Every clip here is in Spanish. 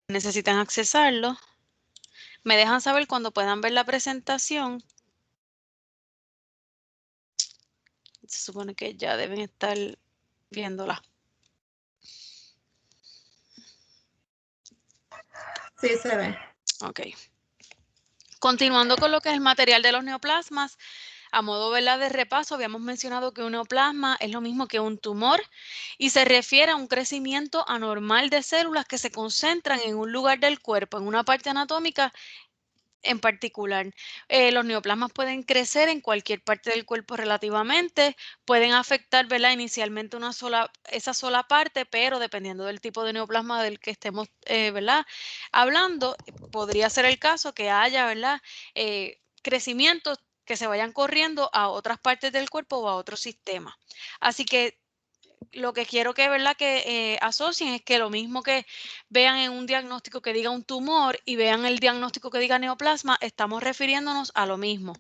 necesitan accesarlo. Me dejan saber cuando puedan ver la presentación. Se supone que ya deben estar viéndola. Sí, se ve. Ok. Continuando con lo que es el material de los neoplasmas, a modo, ¿verdad?, de repaso, habíamos mencionado que un neoplasma es lo mismo que un tumor y se refiere a un crecimiento anormal de células que se concentran en un lugar del cuerpo, en una parte anatómica en particular. Los neoplasmas pueden crecer en cualquier parte del cuerpo relativamente, pueden afectar, ¿verdad?, inicialmente esa sola parte, pero dependiendo del tipo de neoplasma del que estemos, ¿verdad?, hablando, podría ser el caso que haya, ¿verdad?, crecimientos que se vayan corriendo a otras partes del cuerpo o a otros sistemas. Así que lo que quiero que, ¿verdad?, que asocien es que lo mismo que vean en un diagnóstico que diga un tumor y vean el diagnóstico que diga neoplasma, estamos refiriéndonos a lo mismo.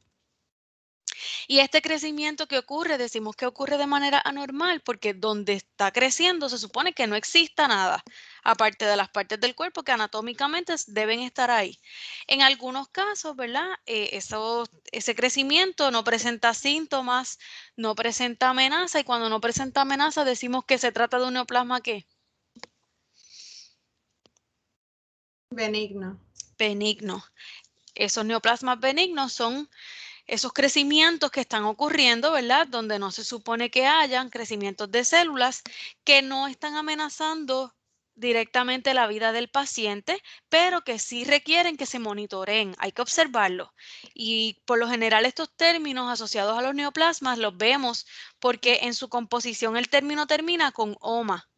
Y este crecimiento que ocurre, decimos que ocurre de manera anormal porque donde está creciendo se supone que no exista nada, aparte de las partes del cuerpo que anatómicamente deben estar ahí. En algunos casos, ¿verdad? Ese crecimiento no presenta síntomas, no presenta amenaza, y cuando no presenta amenaza decimos que se trata de un neoplasma ¿qué? Benigno. Benigno. Esos neoplasmas benignos son esos crecimientos que están ocurriendo, ¿verdad?, donde no se supone que hayan crecimientos de células que no están amenazando directamente la vida del paciente, pero que sí requieren que se monitoreen, hay que observarlo. Y por lo general estos términos asociados a los neoplasmas los vemos porque en su composición el término termina con OMA.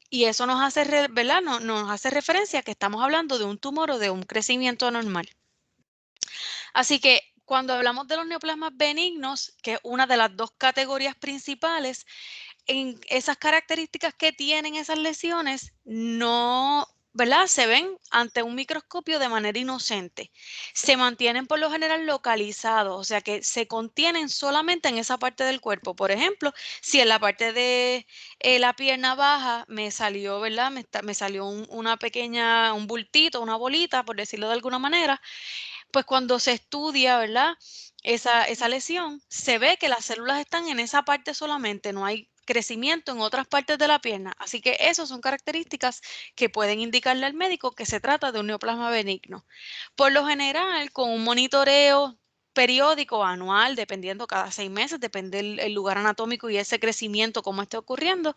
Y eso nos hace, ¿verdad?, nos hace referencia a que estamos hablando de un tumor o de un crecimiento anormal. Así que cuando hablamos de los neoplasmas benignos, que es una de las dos categorías principales, en esas características que tienen esas lesiones no, ¿verdad?, se ven ante un microscopio de manera inocente. Se mantienen por lo general localizados, o sea que se contienen solamente en esa parte del cuerpo. Por ejemplo, si en la parte de la pierna baja me salió, ¿verdad?, me salió un bultito, una bolita, por decirlo de alguna manera, pues cuando se estudia, ¿verdad?, esa lesión, se ve que las células están en esa parte solamente, no hay crecimiento en otras partes de la pierna. Así que esas son características que pueden indicarle al médico que se trata de un neoplasma benigno. Por lo general, con un monitoreo periódico, anual, dependiendo cada 6 meses, depende el lugar anatómico y ese crecimiento, cómo esté ocurriendo,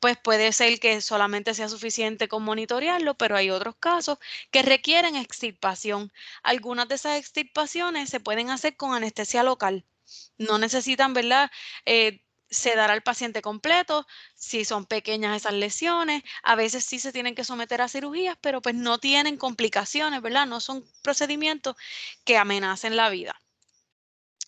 pues puede ser que solamente sea suficiente con monitorearlo, pero hay otros casos que requieren extirpación. Algunas de esas extirpaciones se pueden hacer con anestesia local. No necesitan, ¿verdad?, sedar al paciente completo, si son pequeñas esas lesiones. A veces sí se tienen que someter a cirugías, pero pues no tienen complicaciones, ¿verdad? No son procedimientos que amenacen la vida.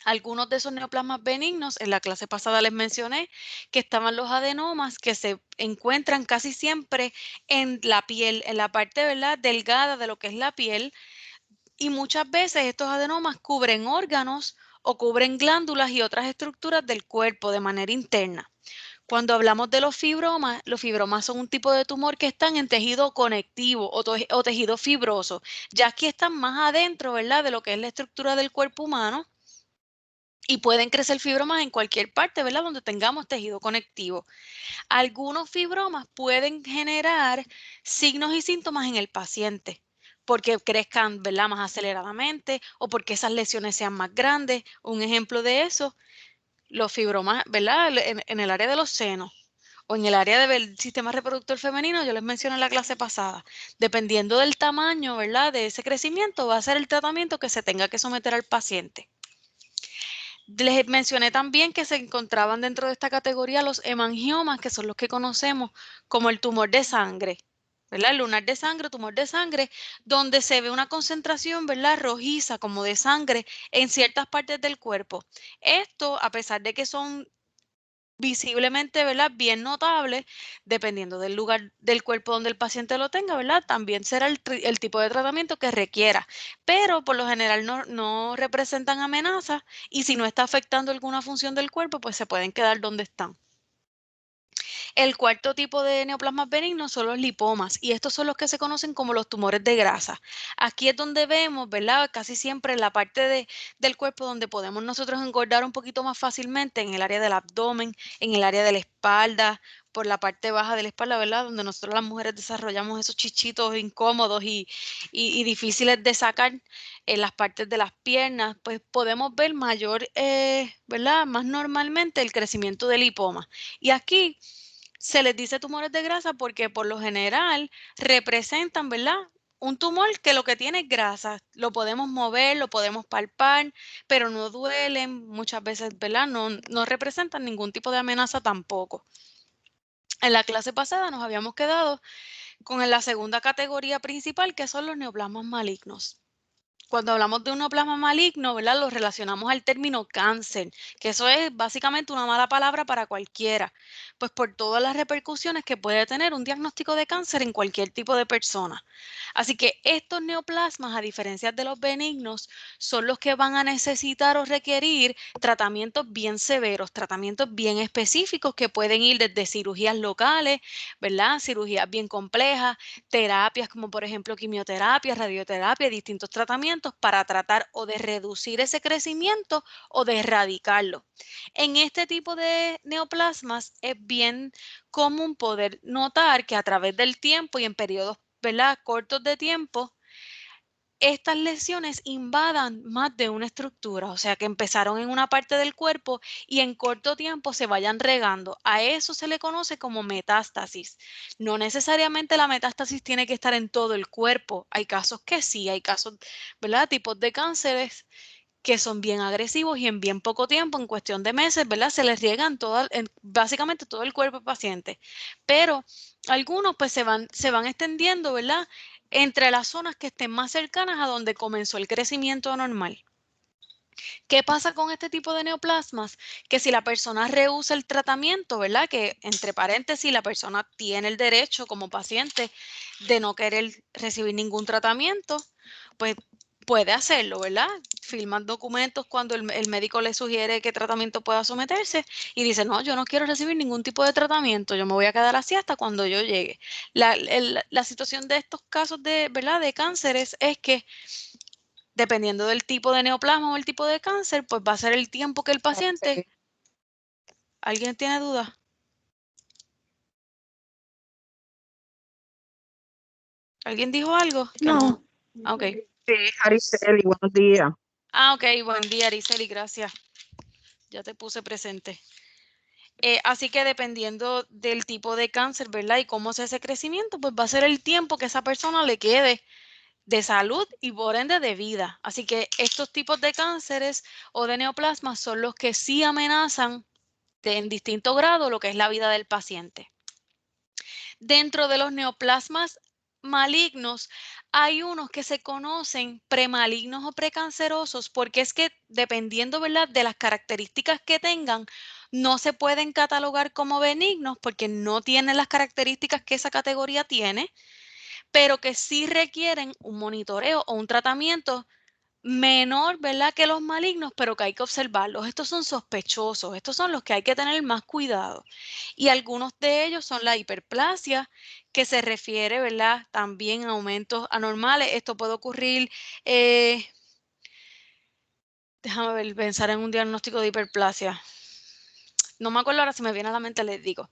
Algunos de esos neoplasmas benignos, en la clase pasada les mencioné que estaban los adenomas que se encuentran casi siempre en la piel, en la parte, ¿verdad?, delgada de lo que es la piel, y muchas veces estos adenomas cubren órganos o cubren glándulas y otras estructuras del cuerpo de manera interna. Cuando hablamos de los fibromas son un tipo de tumor que están en tejido conectivo o tejido fibroso, ya que están más adentro, ¿verdad?, de lo que es la estructura del cuerpo humano, y pueden crecer fibromas en cualquier parte, ¿verdad?, donde tengamos tejido conectivo. Algunos fibromas pueden generar signos y síntomas en el paciente, porque crezcan, ¿verdad?, más aceleradamente o porque esas lesiones sean más grandes. Un ejemplo de eso, los fibromas, ¿verdad?, en el área de los senos o en el área del sistema reproductor femenino, yo les mencioné en la clase pasada. Dependiendo del tamaño, ¿verdad?, de ese crecimiento, va a ser el tratamiento que se tenga que someter al paciente. Les mencioné también que se encontraban dentro de esta categoría los hemangiomas, que son los que conocemos como el tumor de sangre, ¿verdad? El lunar de sangre, tumor de sangre, donde se ve una concentración, ¿verdad?, rojiza, como de sangre, en ciertas partes del cuerpo. Esto, a pesar de que son visiblemente, ¿verdad?, bien notables, dependiendo del lugar del cuerpo donde el paciente lo tenga, ¿verdad?, también será el tipo de tratamiento que requiera, pero por lo general no representan amenazas, y si no está afectando alguna función del cuerpo, pues se pueden quedar donde están. El cuarto tipo de neoplasmas benignos son los lipomas y estos son los que se conocen como los tumores de grasa. Aquí es donde vemos, ¿verdad? Casi siempre en la parte del cuerpo donde podemos nosotros engordar un poquito más fácilmente, en el área del abdomen, en el área de la espalda, por la parte baja de la espalda, ¿verdad? Donde nosotros las mujeres desarrollamos esos chichitos incómodos y difíciles de sacar en las partes de las piernas, pues podemos ver mayor, ¿verdad? Más normalmente el crecimiento del lipoma. Y aquí se les dice tumores de grasa porque por lo general representan, ¿verdad? Un tumor que lo que tiene es grasa. Lo podemos mover, lo podemos palpar, pero no duelen muchas veces, ¿verdad? No representan ningún tipo de amenaza tampoco. En la clase pasada nos habíamos quedado con la segunda categoría principal, que son los neoplasmas malignos. Cuando hablamos de un neoplasma maligno, ¿verdad? Lo relacionamos al término cáncer, que eso es básicamente una mala palabra para cualquiera, pues por todas las repercusiones que puede tener un diagnóstico de cáncer en cualquier tipo de persona. Así que estos neoplasmas, a diferencia de los benignos, son los que van a necesitar o requerir tratamientos bien severos, tratamientos bien específicos que pueden ir desde cirugías locales, ¿verdad? Cirugías bien complejas, terapias como por ejemplo quimioterapia, radioterapia, distintos tratamientos para tratar o de reducir ese crecimiento o de erradicarlo. En este tipo de neoplasmas es bien común poder notar que a través del tiempo y en periodos, ¿verdad?, cortos de tiempo, estas lesiones invadan más de una estructura, o sea que empezaron en una parte del cuerpo y en corto tiempo se vayan regando. A eso se le conoce como metástasis. No necesariamente la metástasis tiene que estar en todo el cuerpo. Hay casos que sí, hay casos, ¿verdad? Tipos de cánceres que son bien agresivos y en bien poco tiempo, en cuestión de meses, ¿verdad? Se les riegan básicamente todo el cuerpo del paciente. Pero algunos pues se van extendiendo, ¿verdad? Entre las zonas que estén más cercanas a donde comenzó el crecimiento anormal. ¿Qué pasa con este tipo de neoplasmas? Que si la persona rehúsa el tratamiento, ¿verdad? Que entre paréntesis, la persona tiene el derecho como paciente de no querer recibir ningún tratamiento, pues puede hacerlo, ¿verdad? Firman documentos cuando el médico le sugiere qué tratamiento pueda someterse y dice, no, yo no quiero recibir ningún tipo de tratamiento, yo me voy a quedar así hasta cuando yo llegue. La situación de estos casos de, ¿verdad?, de cánceres es que dependiendo del tipo de neoplasma o el tipo de cáncer, pues va a ser el tiempo que el paciente. Ok. ¿Alguien tiene dudas? ¿Alguien dijo algo? Que No, no. Ah, ok. sí, Araceli, buenos días. Ah, ok. Buen día, Ariceli, gracias. Ya te puse presente. Así que dependiendo del tipo de cáncer, ¿verdad? Y cómo sea ese crecimiento, pues va a ser el tiempo que esa persona le quede de salud y por ende de vida. Así que estos tipos de cánceres o de neoplasmas son los que sí amenazan en distinto grado lo que es la vida del paciente. Dentro de los neoplasmas malignos, hay unos que se conocen premalignos o precancerosos porque es que dependiendo, ¿verdad?, de las características que tengan, no se pueden catalogar como benignos porque no tienen las características que esa categoría tiene, pero que sí requieren un monitoreo o un tratamiento menor, ¿verdad?, que los malignos, pero que hay que observarlos. Estos son sospechosos, estos son los que hay que tener más cuidado. Y algunos de ellos son la hiperplasia, que se refiere, ¿verdad?, también a aumentos anormales. Esto puede ocurrir, eh, déjame ver, pensar en un diagnóstico de hiperplasia. No me acuerdo ahora, si me viene a la mente les digo,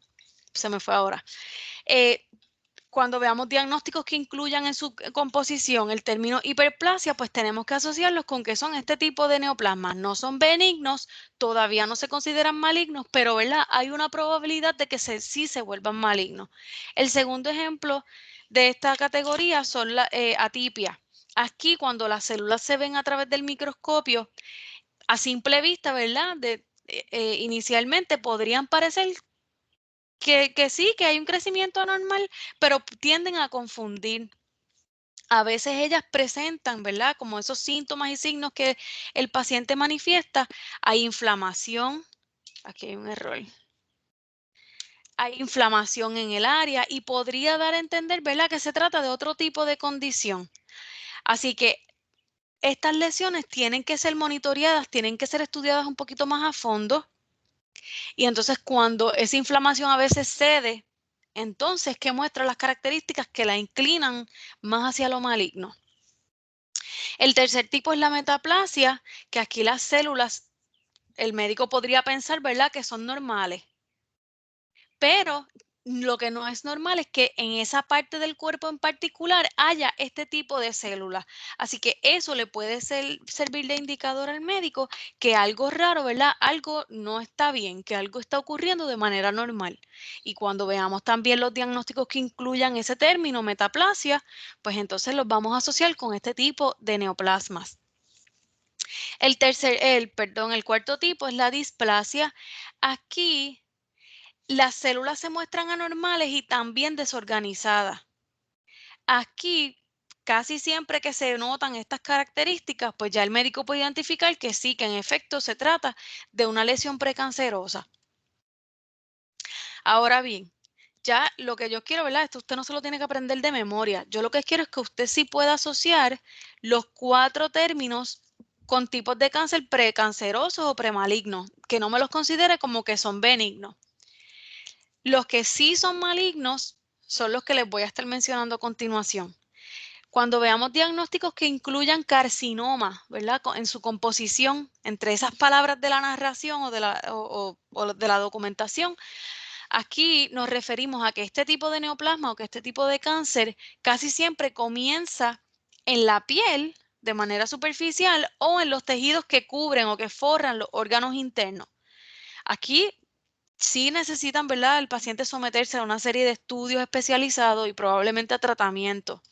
se me fue ahora. Eh, Cuando veamos diagnósticos que incluyan en su composición el término hiperplasia, pues tenemos que asociarlos con que son este tipo de neoplasmas. No son benignos, todavía no se consideran malignos, pero ¿verdad?, hay una probabilidad de que sí se vuelvan malignos. El segundo ejemplo de esta categoría son la atipia. Aquí, cuando las células se ven a través del microscopio, a simple vista, ¿verdad?, inicialmente podrían parecer que sí, que hay un crecimiento anormal, pero tienden a confundir. A veces ellas presentan, ¿verdad?, como esos síntomas y signos que el paciente manifiesta. Hay inflamación, aquí hay un error. Hay inflamación en el área y podría dar a entender, ¿verdad?, que se trata de otro tipo de condición. Así que estas lesiones tienen que ser monitoreadas, tienen que ser estudiadas un poquito más a fondo Y entonces cuando esa inflamación a veces cede, entonces, ¿qué muestra las características que la inclinan más hacia lo maligno? El tercer tipo es la metaplasia, que aquí las células, el médico podría pensar, ¿verdad?, que son normales. Pero lo que no es normal es que en esa parte del cuerpo en particular haya este tipo de células. Así que eso le puede servir de indicador al médico que algo raro, ¿verdad? Algo no está bien, que algo está ocurriendo de manera normal. Y cuando veamos también los diagnósticos que incluyan ese término, metaplasia, pues entonces los vamos a asociar con este tipo de neoplasmas. El cuarto tipo es la displasia. Aquí las células se muestran anormales y también desorganizadas. Aquí, casi siempre que se notan estas características, pues ya el médico puede identificar que sí, que en efecto se trata de una lesión precancerosa. Ahora bien, ya lo que yo quiero, ¿verdad? Esto usted no se lo tiene que aprender de memoria. Yo lo que quiero es que usted sí pueda asociar los 4 términos con tipos de cáncer precancerosos o premalignos, que no me los considere como que son benignos. Los que sí son malignos son los que les voy a estar mencionando a continuación. Cuando veamos diagnósticos que incluyan carcinoma, ¿verdad? En su composición, entre esas palabras de la narración o de la documentación, aquí nos referimos a que este tipo de neoplasma o que este tipo de cáncer casi siempre comienza en la piel de manera superficial o en los tejidos que cubren o que forran los órganos internos. Aquí sí necesitan, ¿verdad?, el paciente someterse a una serie de estudios especializados y probablemente a tratamiento.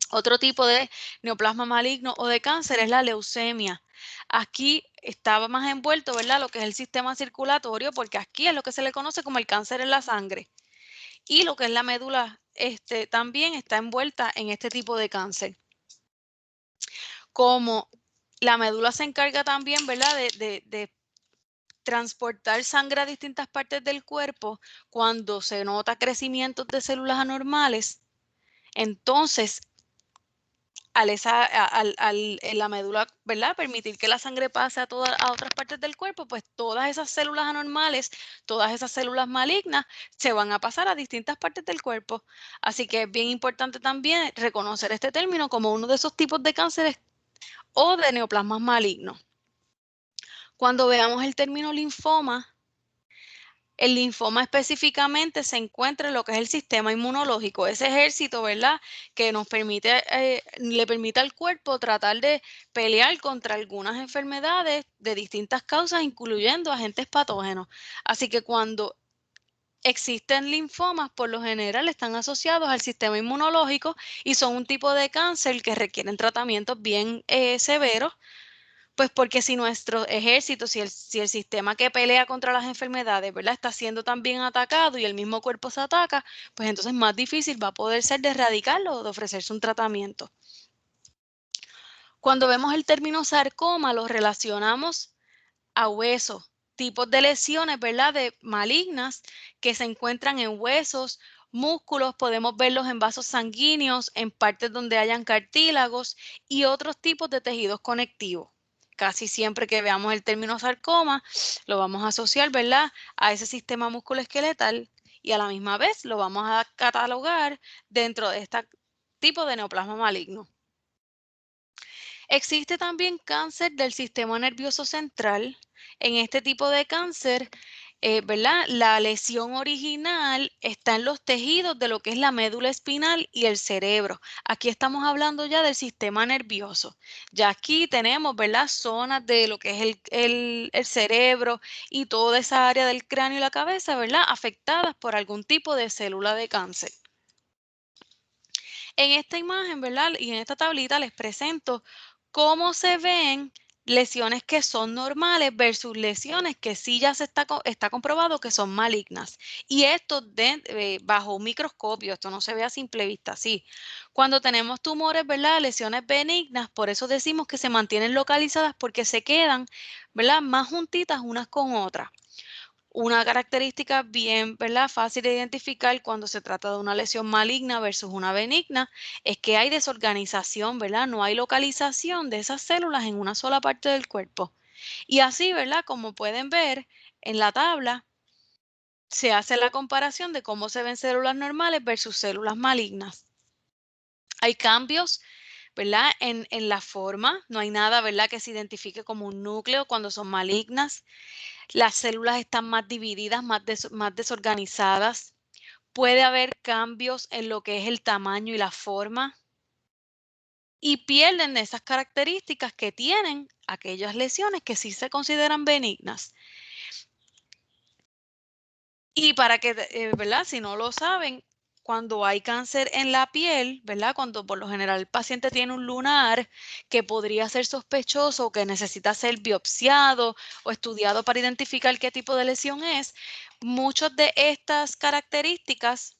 Otro tipo de neoplasma maligno o de cáncer es la leucemia. Aquí estaba más envuelto, ¿verdad?, lo que es el sistema circulatorio, porque aquí es lo que se le conoce como el cáncer en la sangre. Y lo que es la médula, también está envuelta en este tipo de cáncer. Como la médula se encarga también, ¿verdad?, de transportar sangre a distintas partes del cuerpo, cuando se nota crecimiento de células anormales, entonces en la médula, ¿verdad?, permitir que la sangre pase a otras partes del cuerpo, pues todas esas células anormales, todas esas células malignas se van a pasar a distintas partes del cuerpo. Así que es bien importante también reconocer este término como uno de esos tipos de cánceres o de neoplasmas malignos. Cuando veamos el término linfoma, el linfoma específicamente se encuentra en lo que es el sistema inmunológico, ese ejército, ¿verdad?, que nos permite, le permite al cuerpo tratar de pelear contra algunas enfermedades de distintas causas, incluyendo agentes patógenos. Así que cuando existen linfomas, por lo general están asociados al sistema inmunológico y son un tipo de cáncer que requieren tratamientos bien severos, pues porque si nuestro ejército, si el sistema que pelea contra las enfermedades, ¿verdad?, está siendo también atacado y el mismo cuerpo se ataca, pues entonces más difícil va a poder ser de erradicarlo o de ofrecerse un tratamiento. Cuando vemos el término sarcoma, lo relacionamos a huesos, tipos de lesiones, ¿verdad?, de malignas que se encuentran en huesos, músculos, podemos verlos en vasos sanguíneos, en partes donde hayan cartílagos y otros tipos de tejidos conectivos. Casi siempre que veamos el término sarcoma, lo vamos a asociar, ¿verdad?, a ese sistema musculoesqueletal y a la misma vez lo vamos a catalogar dentro de este tipo de neoplasma maligno. Existe también cáncer del sistema nervioso central. En este tipo de cáncer, ¿verdad?, la lesión original está en los tejidos de lo que es la médula espinal y el cerebro. Aquí estamos hablando ya del sistema nervioso. Ya aquí tenemos, ¿verdad?, zonas de lo que es el cerebro y toda esa área del cráneo y la cabeza, ¿verdad?, afectadas por algún tipo de célula de cáncer. En esta imagen, ¿verdad?, y en esta tablita les presento cómo se ven lesiones que son normales versus lesiones que sí ya está comprobado que son malignas. Y esto bajo un microscopio, esto no se ve a simple vista así. Cuando tenemos tumores, ¿verdad?, lesiones benignas, por eso decimos que se mantienen localizadas porque se quedan, ¿verdad?, más juntitas unas con otras. Una característica bien, ¿verdad?, fácil de identificar cuando se trata de una lesión maligna versus una benigna es que hay desorganización, ¿verdad? No hay localización de esas células en una sola parte del cuerpo. Y así, ¿verdad?, como pueden ver, en la tabla se hace la comparación de cómo se ven células normales versus células malignas. Hay cambios, ¿verdad? En la forma, no hay nada, ¿verdad?, que se identifique como un núcleo cuando son malignas. Las células están más divididas, más desorganizadas. Puede haber cambios en lo que es el tamaño y la forma. Y pierden esas características que tienen aquellas lesiones que sí se consideran benignas. Y para que, ¿verdad? Si no lo saben, cuando hay cáncer en la piel, ¿verdad? Cuando por lo general el paciente tiene un lunar que podría ser sospechoso o que necesita ser biopsiado o estudiado para identificar qué tipo de lesión es, muchas de estas características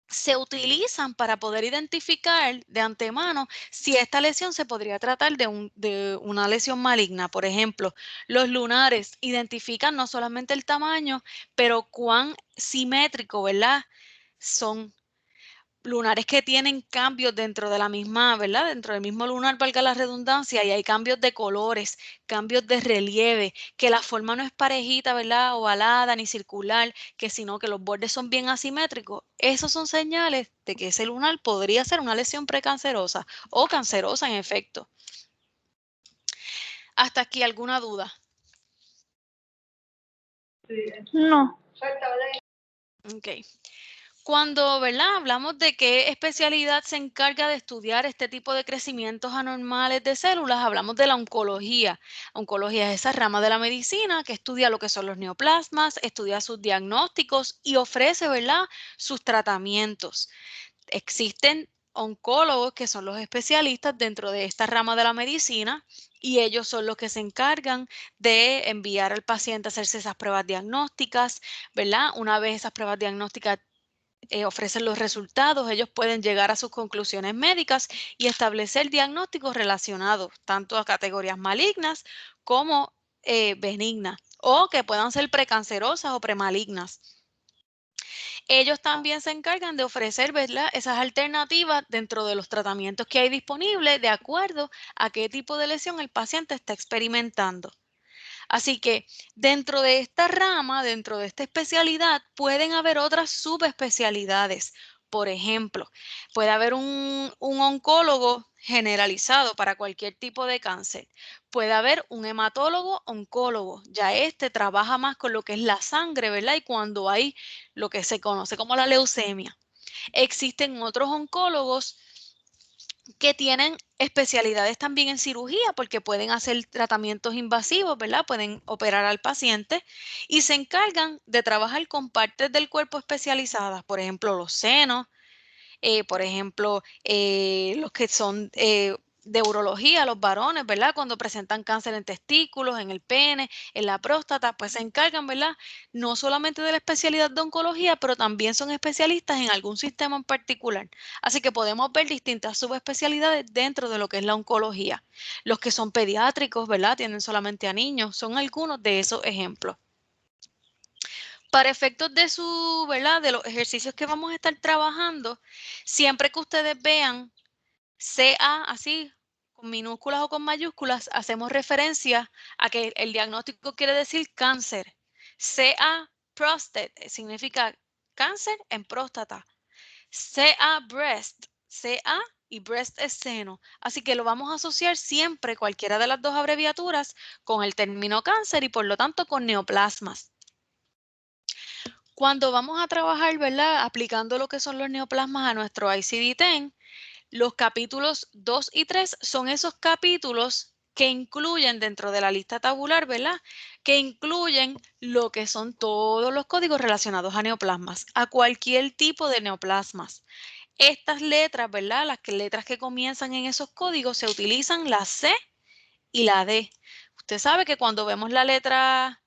se utilizan para poder identificar de antemano si esta lesión se podría tratar de una lesión maligna. Por ejemplo, los lunares identifican no solamente el tamaño, pero cuán simétrico, ¿verdad? Son lunares que tienen cambios dentro de la misma, ¿verdad? Dentro del mismo lunar, valga la redundancia, y hay cambios de colores, cambios de relieve, que la forma no es parejita, ¿verdad? Ovalada ni circular, sino que los bordes son bien asimétricos. Esos son señales de que ese lunar podría ser una lesión precancerosa o cancerosa en efecto. ¿Hasta aquí alguna duda? No. Ok. Cuando, ¿verdad?, hablamos de qué especialidad se encarga de estudiar este tipo de crecimientos anormales de células, hablamos de la oncología. Oncología es esa rama de la medicina que estudia lo que son los neoplasmas, estudia sus diagnósticos y ofrece, ¿verdad?, sus tratamientos. Existen oncólogos que son los especialistas dentro de esta rama de la medicina y ellos son los que se encargan de enviar al paciente a hacerse esas pruebas diagnósticas, ¿verdad? Una vez esas pruebas diagnósticas ofrecen los resultados, ellos pueden llegar a sus conclusiones médicas y establecer diagnósticos relacionados tanto a categorías malignas como benignas o que puedan ser precancerosas o premalignas. Ellos también se encargan de ofrecer, ¿verdad?, esas alternativas dentro de los tratamientos que hay disponibles de acuerdo a qué tipo de lesión el paciente está experimentando. Así que dentro de esta rama, dentro de esta especialidad, pueden haber otras subespecialidades. Por ejemplo, puede haber un oncólogo generalizado para cualquier tipo de cáncer. Puede haber un hematólogo oncólogo. Ya este trabaja más con lo que es la sangre, ¿verdad? Y cuando hay lo que se conoce como la leucemia. Existen otros oncólogos que tienen especialidades también en cirugía porque pueden hacer tratamientos invasivos, ¿verdad? Pueden operar al paciente y se encargan de trabajar con partes del cuerpo especializadas, por ejemplo, los senos, por ejemplo, los que son de urología, los varones, ¿verdad? Cuando presentan cáncer en testículos, en el pene, en la próstata, pues se encargan, ¿verdad? No solamente de la especialidad de oncología, pero también son especialistas en algún sistema en particular. Así que podemos ver distintas subespecialidades dentro de lo que es la oncología. Los que son pediátricos, ¿verdad? Tienen solamente a niños, son algunos de esos ejemplos. Para efectos de su, ¿verdad?, de los ejercicios que vamos a estar trabajando, siempre que ustedes vean CA así, con minúsculas o con mayúsculas, hacemos referencia a que el diagnóstico quiere decir cáncer. CA prostate significa cáncer en próstata. CA breast, CA y breast es seno. Así que lo vamos a asociar siempre, cualquiera de las dos abreviaturas, con el término cáncer y por lo tanto con neoplasmas. Cuando vamos a trabajar, ¿verdad?, aplicando lo que son los neoplasmas a nuestro ICD-10, los capítulos 2 y 3 son esos capítulos que incluyen dentro de la lista tabular, ¿verdad?, que incluyen lo que son todos los códigos relacionados a neoplasmas, a cualquier tipo de neoplasmas. Estas letras, ¿verdad?, letras que comienzan en esos códigos se utilizan la C y la D. Usted sabe que cuando vemos la letra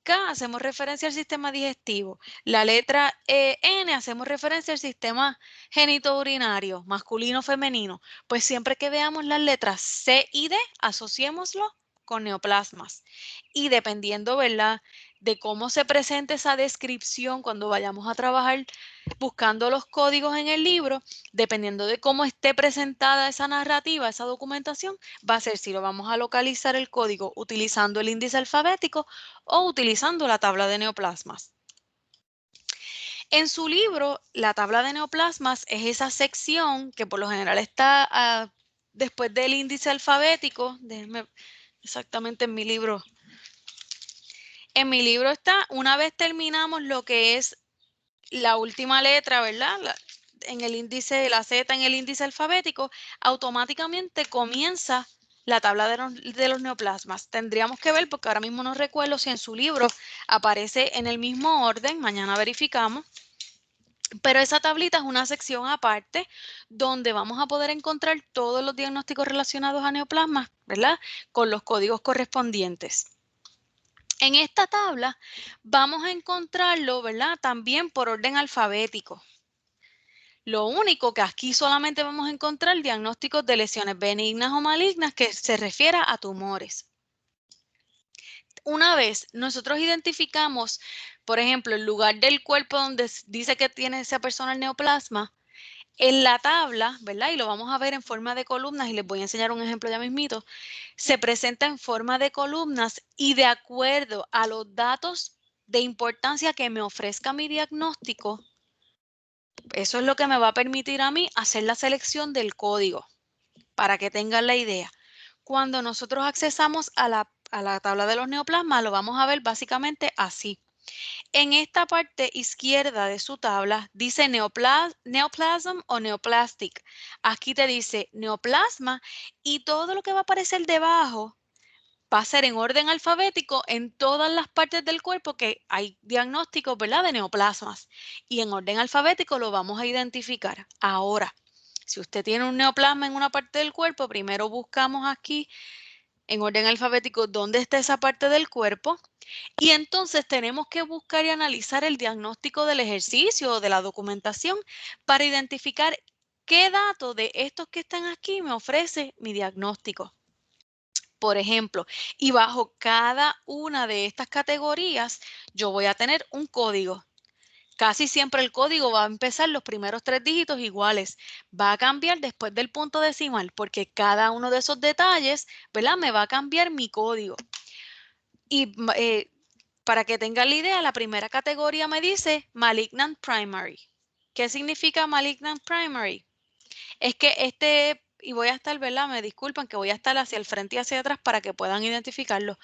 K hacemos referencia al sistema digestivo. La letra N hacemos referencia al sistema genitourinario, masculino, femenino. Pues siempre que veamos las letras C y D, asociémoslo con neoplasmas. Y dependiendo, ¿verdad?, de cómo se presente esa descripción cuando vayamos a trabajar buscando los códigos en el libro, dependiendo de cómo esté presentada esa narrativa, esa documentación, va a ser si lo vamos a localizar el código utilizando el índice alfabético o utilizando la tabla de neoplasmas. En su libro, la tabla de neoplasmas es esa sección que por lo general está después del índice alfabético. Déjenme exactamente en mi libro. En mi libro está, una vez terminamos lo que es la última letra, ¿verdad? En el índice, la Z en el índice alfabético, automáticamente comienza la tabla de los neoplasmas. Tendríamos que ver, porque ahora mismo no recuerdo si en su libro aparece en el mismo orden, mañana verificamos. Pero esa tablita es una sección aparte donde vamos a poder encontrar todos los diagnósticos relacionados a neoplasmas, ¿verdad? Con los códigos correspondientes. En esta tabla vamos a encontrarlo, ¿verdad?, también por orden alfabético. Lo único que aquí solamente vamos a encontrar diagnósticos de lesiones benignas o malignas que se refiera a tumores. Una vez nosotros identificamos, por ejemplo, el lugar del cuerpo donde dice que tiene esa persona el neoplasma, en la tabla, ¿verdad? Y lo vamos a ver en forma de columnas y les voy a enseñar un ejemplo ya mismito. Se presenta en forma de columnas y de acuerdo a los datos de importancia que me ofrezca mi diagnóstico, eso es lo que me va a permitir a mí hacer la selección del código, para que tengan la idea. Cuando nosotros accesamos a la tabla de los neoplasmas, lo vamos a ver básicamente así. En esta parte izquierda de su tabla dice neoplasm o neoplastic. Aquí te dice neoplasma y todo lo que va a aparecer debajo va a ser en orden alfabético en todas las partes del cuerpo que hay diagnósticos, ¿verdad?, de neoplasmas. Y en orden alfabético lo vamos a identificar. Ahora, si usted tiene un neoplasma en una parte del cuerpo, primero buscamos aquí en orden alfabético dónde está esa parte del cuerpo. Y entonces tenemos que buscar y analizar el diagnóstico del ejercicio o de la documentación para identificar qué dato de estos que están aquí me ofrece mi diagnóstico. Por ejemplo, y bajo cada una de estas categorías, yo voy a tener un código. Casi siempre el código va a empezar los primeros 3 dígitos iguales. Va a cambiar después del punto decimal porque cada uno de esos detalles, ¿verdad?, me va a cambiar mi código. Y para que tengan la idea, la primera categoría me dice Malignant Primary. ¿Qué significa Malignant Primary? Es que y voy a estar, ¿verdad?, me disculpan que voy a estar hacia el frente y hacia atrás para que puedan identificarlo.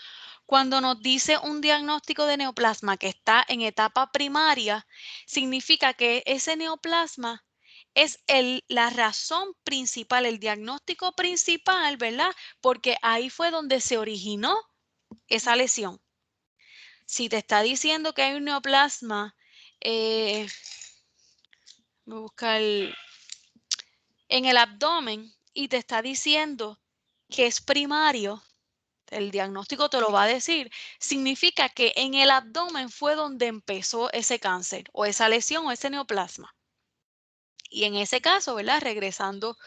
Cuando nos dice un diagnóstico de neoplasma que está en etapa primaria, significa que ese neoplasma es la razón principal, el diagnóstico principal, ¿verdad? Porque ahí fue donde se originó esa lesión. Si te está diciendo que hay un neoplasma, voy a buscar en el abdomen y te está diciendo que es primario, el diagnóstico te lo va a decir, significa que en el abdomen fue donde empezó ese cáncer o esa lesión o ese neoplasma. Y en ese caso, ¿verdad?, regresando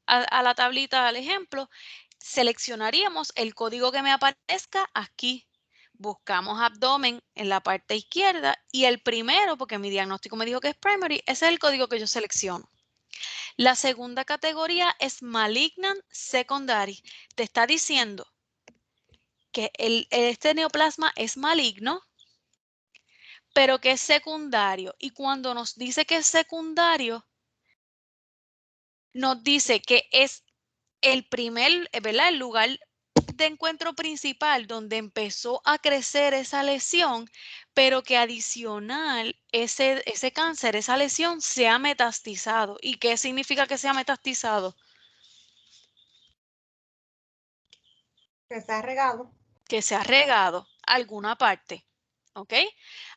a la tablita al ejemplo, seleccionaríamos el código que me aparezca aquí. Buscamos abdomen en la parte izquierda y el primero, porque mi diagnóstico me dijo que es primary, ese es el código que yo selecciono. La segunda categoría es malignant secondary. Te está diciendo que este neoplasma es maligno, pero que es secundario. Y cuando nos dice que es secundario, nos dice que es el primer, ¿verdad?, el lugar de encuentro principal donde empezó a crecer esa lesión, pero que adicional ese cáncer, esa lesión se ha metastizado. ¿Y qué significa que se ha metastizado? Que se ha regado. Que se ha regado a alguna parte, ¿ok?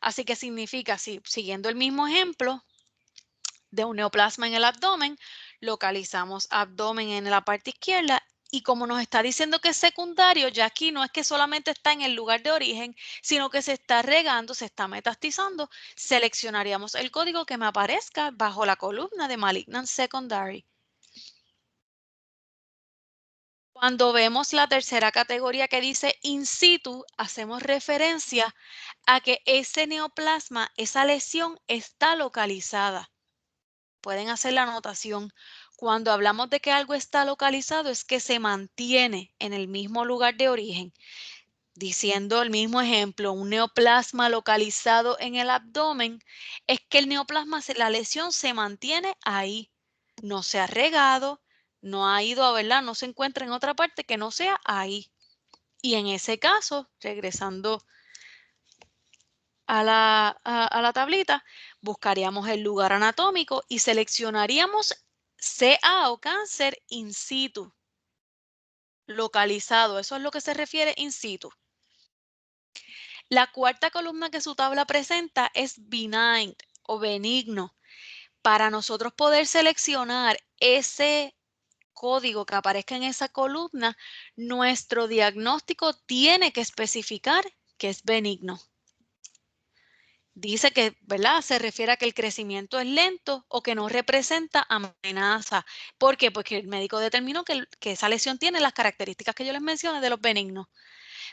Así que significa, siguiendo el mismo ejemplo de un neoplasma en el abdomen, localizamos abdomen en la parte izquierda y como nos está diciendo que es secundario, ya aquí no es que solamente está en el lugar de origen, sino que se está regando, se está metastizando, seleccionaríamos el código que me aparezca bajo la columna de Malignant Secondary. Cuando vemos la tercera categoría que dice in situ, hacemos referencia a que ese neoplasma, esa lesión está localizada. Pueden hacer la anotación. Cuando hablamos de que algo está localizado es que se mantiene en el mismo lugar de origen. Diciendo el mismo ejemplo, un neoplasma localizado en el abdomen, es que el neoplasma, la lesión se mantiene ahí. No se ha regado, no ha ido a verla, no se encuentra en otra parte que no sea ahí. Y en ese caso, regresando a la tablita, buscaríamos el lugar anatómico y seleccionaríamos CA o cáncer in situ, localizado. Eso es lo que se refiere in situ. La cuarta columna que su tabla presenta es benign o benigno. Para nosotros poder seleccionar ese código que aparezca en esa columna, nuestro diagnóstico tiene que especificar que es benigno. Dice que, ¿verdad? Se refiere a que el crecimiento es lento o que no representa amenaza. ¿Por qué? Porque el médico determinó que esa lesión tiene las características que yo les mencioné de los benignos.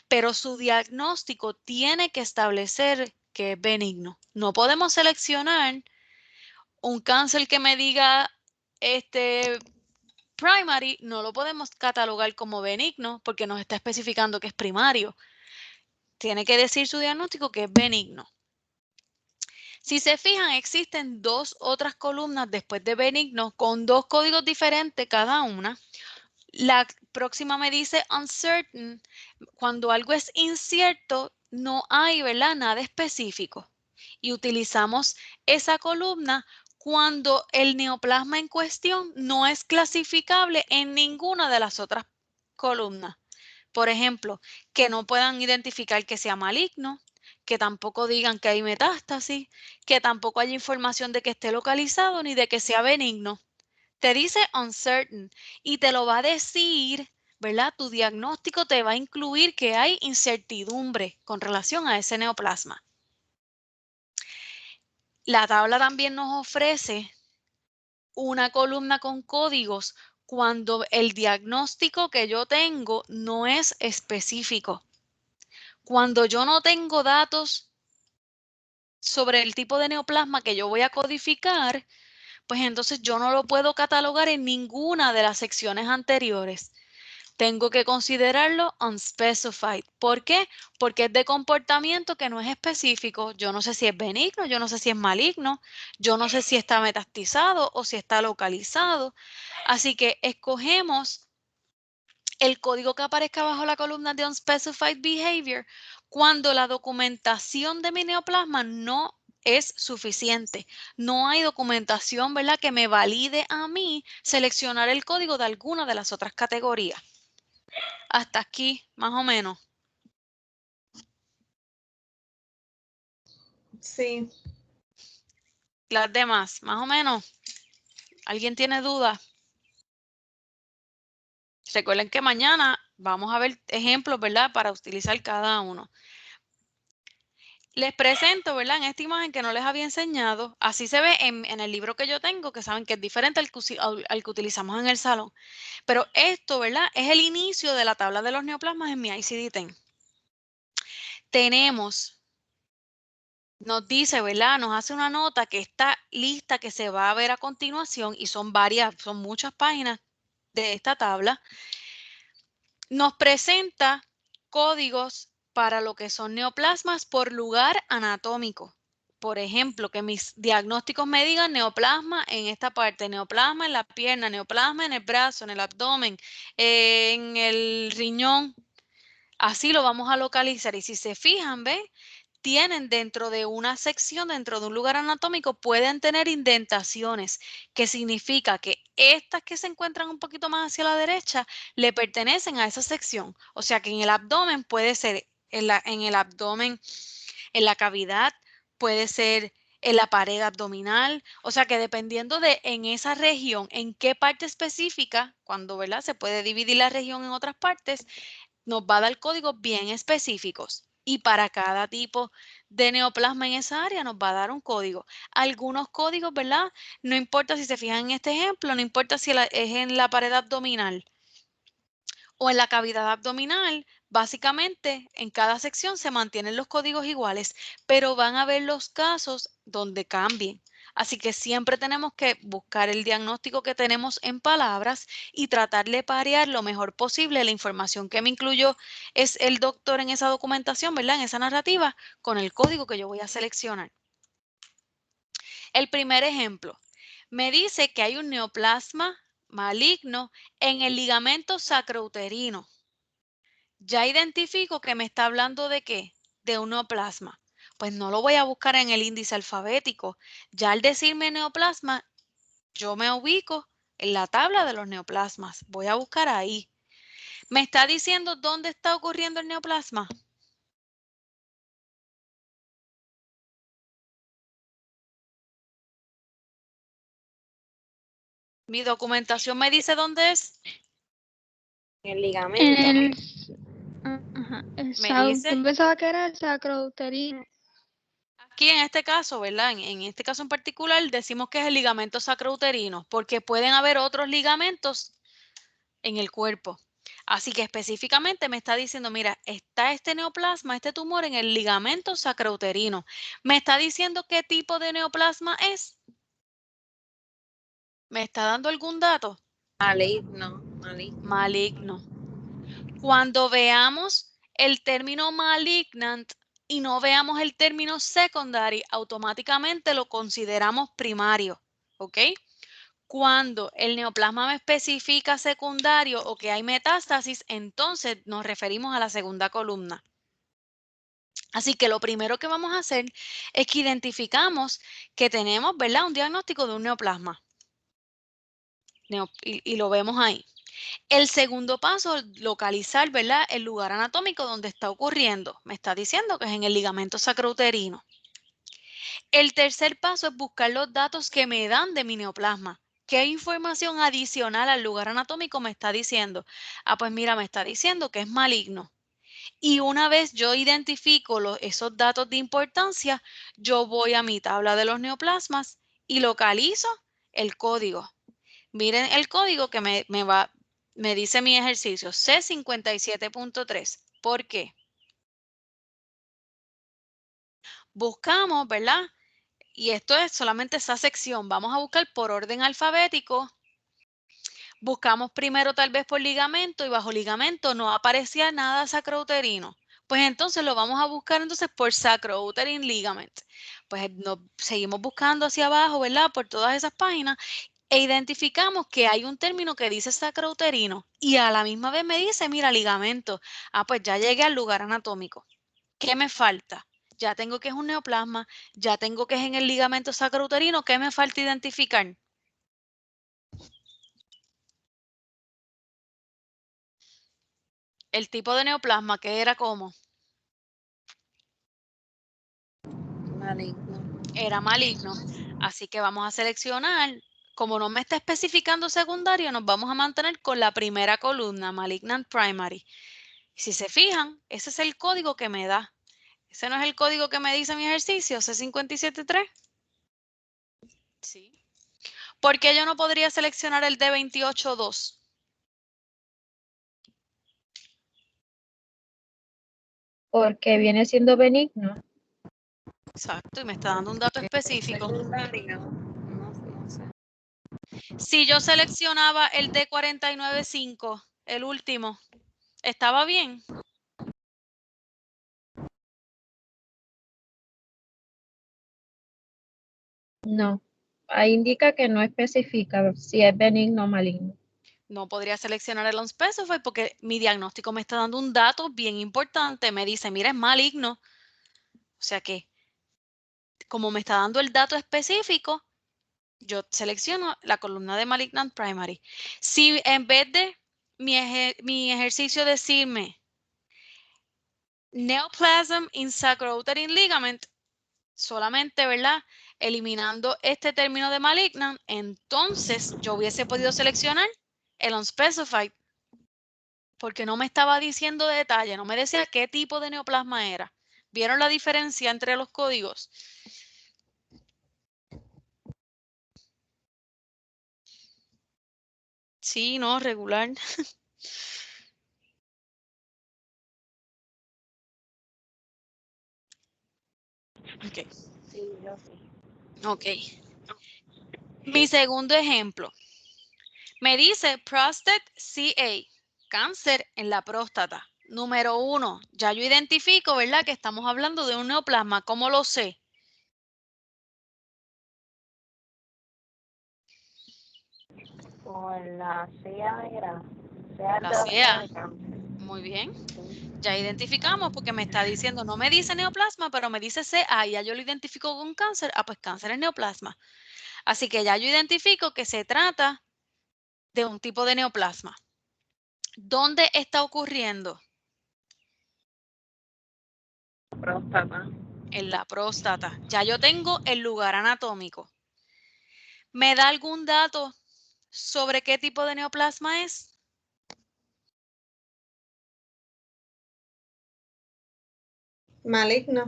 Pero su diagnóstico tiene que establecer que es benigno. No podemos seleccionar un cáncer que me diga primary, no lo podemos catalogar como benigno porque nos está especificando que es primario. Tiene que decir su diagnóstico que es benigno. Si se fijan, existen dos otras columnas después de benigno con dos códigos diferentes cada una. La próxima me dice uncertain. Cuando algo es incierto, no hay, ¿verdad?, nada específico. Y utilizamos esa columna cuando el neoplasma en cuestión no es clasificable en ninguna de las otras columnas. Por ejemplo, que no puedan identificar que sea maligno, que tampoco digan que hay metástasis, que tampoco haya información de que esté localizado ni de que sea benigno. Te dice uncertain y te lo va a decir, ¿verdad? Tu diagnóstico te va a incluir que hay incertidumbre con relación a ese neoplasma. La tabla también nos ofrece una columna con códigos cuando el diagnóstico que yo tengo no es específico. Cuando yo no tengo datos sobre el tipo de neoplasma que yo voy a codificar, pues entonces yo no lo puedo catalogar en ninguna de las secciones anteriores. Tengo que considerarlo unspecified. ¿Por qué? Porque es de comportamiento que no es específico. Yo no sé si es benigno, yo no sé si es maligno, yo no sé si está metastizado o si está localizado. Así que escogemos el código que aparezca bajo la columna de unspecified behavior cuando la documentación de mi neoplasma no es suficiente. No hay documentación, ¿verdad?, que me valide a mí seleccionar el código de alguna de las otras categorías. Hasta aquí, más o menos. Sí. Las demás, más o menos. ¿Alguien tiene dudas? Recuerden que mañana vamos a ver ejemplos, ¿verdad?, para utilizar cada uno. Les presento, ¿verdad?, en esta imagen que no les había enseñado. Así se ve en el libro que yo tengo, que saben que es diferente al que utilizamos en el salón. Pero esto, ¿verdad?, es el inicio de la tabla de los neoplasmas en mi ICD-10. Nos dice, ¿verdad?, nos hace una nota que esta lista que se va a ver a continuación, y son muchas páginas de esta tabla, nos presenta códigos para lo que son neoplasmas por lugar anatómico. Por ejemplo, que mis diagnósticos me digan neoplasma en esta parte, neoplasma en la pierna, neoplasma en el brazo, en el abdomen, en el riñón. Así lo vamos a localizar. Y si se fijan, ¿ven?, tienen dentro de una sección, dentro de un lugar anatómico, pueden tener indentaciones, que significa que estas que se encuentran un poquito más hacia la derecha le pertenecen a esa sección. O sea que en el abdomen puede ser en el abdomen, en la cavidad, puede ser en la pared abdominal. O sea que dependiendo de en esa región, en qué parte específica, cuando, ¿verdad?, se puede dividir la región en otras partes, nos va a dar códigos bien específicos. Y para cada tipo de neoplasma en esa área nos va a dar un código. Algunos códigos, ¿verdad?, no importa si se fijan en este ejemplo, no importa si es en la pared abdominal o en la cavidad abdominal, básicamente en cada sección se mantienen los códigos iguales, pero van a haber los casos donde cambien. Así que siempre tenemos que buscar el diagnóstico que tenemos en palabras y tratar de parear lo mejor posible la información que me incluyó es el doctor en esa documentación, ¿verdad? En esa narrativa, con el código que yo voy a seleccionar. El primer ejemplo, me dice que hay un neoplasma maligno en el ligamento sacrouterino. Ya identifico que me está hablando de qué, de un neoplasma. Pues no lo voy a buscar en el índice alfabético. Ya al decirme neoplasma, yo me ubico en la tabla de los neoplasmas. Voy a buscar ahí. ¿Me está diciendo dónde está ocurriendo el neoplasma? Mi documentación me dice dónde es. El ligamento. Me dice. Yo pensaba que era el sacrouterino. Aquí en este caso, ¿verdad? En este caso en particular decimos que es el ligamento sacrouterino porque pueden haber otros ligamentos en el cuerpo. Así que específicamente me está diciendo, mira, está este neoplasma, este tumor en el ligamento sacrouterino. ¿Me está diciendo qué tipo de neoplasma es? ¿Me está dando algún dato? Maligno. Maligno. Cuando veamos el término malignant y no veamos el término secondary, automáticamente lo consideramos primario, ¿ok? Cuando el neoplasma me especifica secundario o que hay metástasis, entonces nos referimos a la segunda columna. Así que lo primero que vamos a hacer es que identificamos que tenemos, ¿verdad? Un diagnóstico de un neoplasma. Y lo vemos ahí. El segundo paso, localizar, ¿verdad? El lugar anatómico donde está ocurriendo. Me está diciendo que es en el ligamento sacrouterino. El tercer paso es buscar los datos que me dan de mi neoplasma. ¿Qué información adicional al lugar anatómico me está diciendo? Ah, pues mira, me está diciendo que es maligno. Y una vez yo identifico esos datos de importancia, yo voy a mi tabla de los neoplasmas y localizo el código. Miren el código que me dice mi ejercicio, C57.3. ¿Por qué? Buscamos, ¿verdad? Y esto es solamente esa sección. Vamos a buscar por orden alfabético. Buscamos primero tal vez por ligamento y bajo ligamento no aparecía nada sacrouterino. Pues entonces lo vamos a buscar entonces por sacrouterine ligament. Pues seguimos buscando hacia abajo, ¿verdad? Por todas esas páginas e identificamos que hay un término que dice sacrouterino y a la misma vez me dice, mira, ligamento. Ah, pues ya llegué al lugar anatómico. ¿Qué me falta? Ya tengo que es un neoplasma, ya tengo que es en el ligamento sacrouterino. ¿Qué me falta identificar? El tipo de neoplasma, que era como. Maligno. Era maligno. Así que vamos a seleccionar. Como no me está especificando secundario, nos vamos a mantener con la primera columna, Malignant Primary. Si se fijan, ese es el código que me da. Ese no es el código que me dice mi ejercicio, C57.3. Sí. ¿Por qué yo no podría seleccionar el D28.2? Porque viene siendo benigno. Exacto, y me está dando un dato específico. Secundario. No sé. Si yo seleccionaba el D49.5, el último, ¿estaba bien? No. Ahí indica que no especifica si es benigno o maligno. No podría seleccionar el unspecified porque mi diagnóstico me está dando un dato bien importante. Me dice, mira, es maligno. O sea que, como me está dando el dato específico, yo selecciono la columna de Malignant Primary. Si en vez de mi ejercicio decirme Neoplasm in Sacrouterine Ligament, solamente, ¿verdad? Eliminando este término de malignant, entonces yo hubiese podido seleccionar el unspecified porque no me estaba diciendo detalle, no me decía qué tipo de neoplasma era. ¿Vieron la diferencia entre los códigos? Sí, no, regular. Ok. Sí, yo sí. Ok. Mi segundo ejemplo. Me dice prostate CA, cáncer en la próstata. Número 1, ya yo identifico, ¿verdad? Que estamos hablando de un neoplasma. ¿Cómo lo sé? Por la CA era. CA La de la CA. de cáncer. Muy bien. Ya identificamos porque me está diciendo, no me dice neoplasma, pero me dice CA y ya yo lo identifico con cáncer. Ah, pues cáncer es neoplasma. Así que ya yo identifico que se trata de un tipo de neoplasma. ¿Dónde está ocurriendo? Próstata. En la próstata. Ya yo tengo el lugar anatómico. ¿Me da algún dato sobre qué tipo de neoplasma es? Maligno.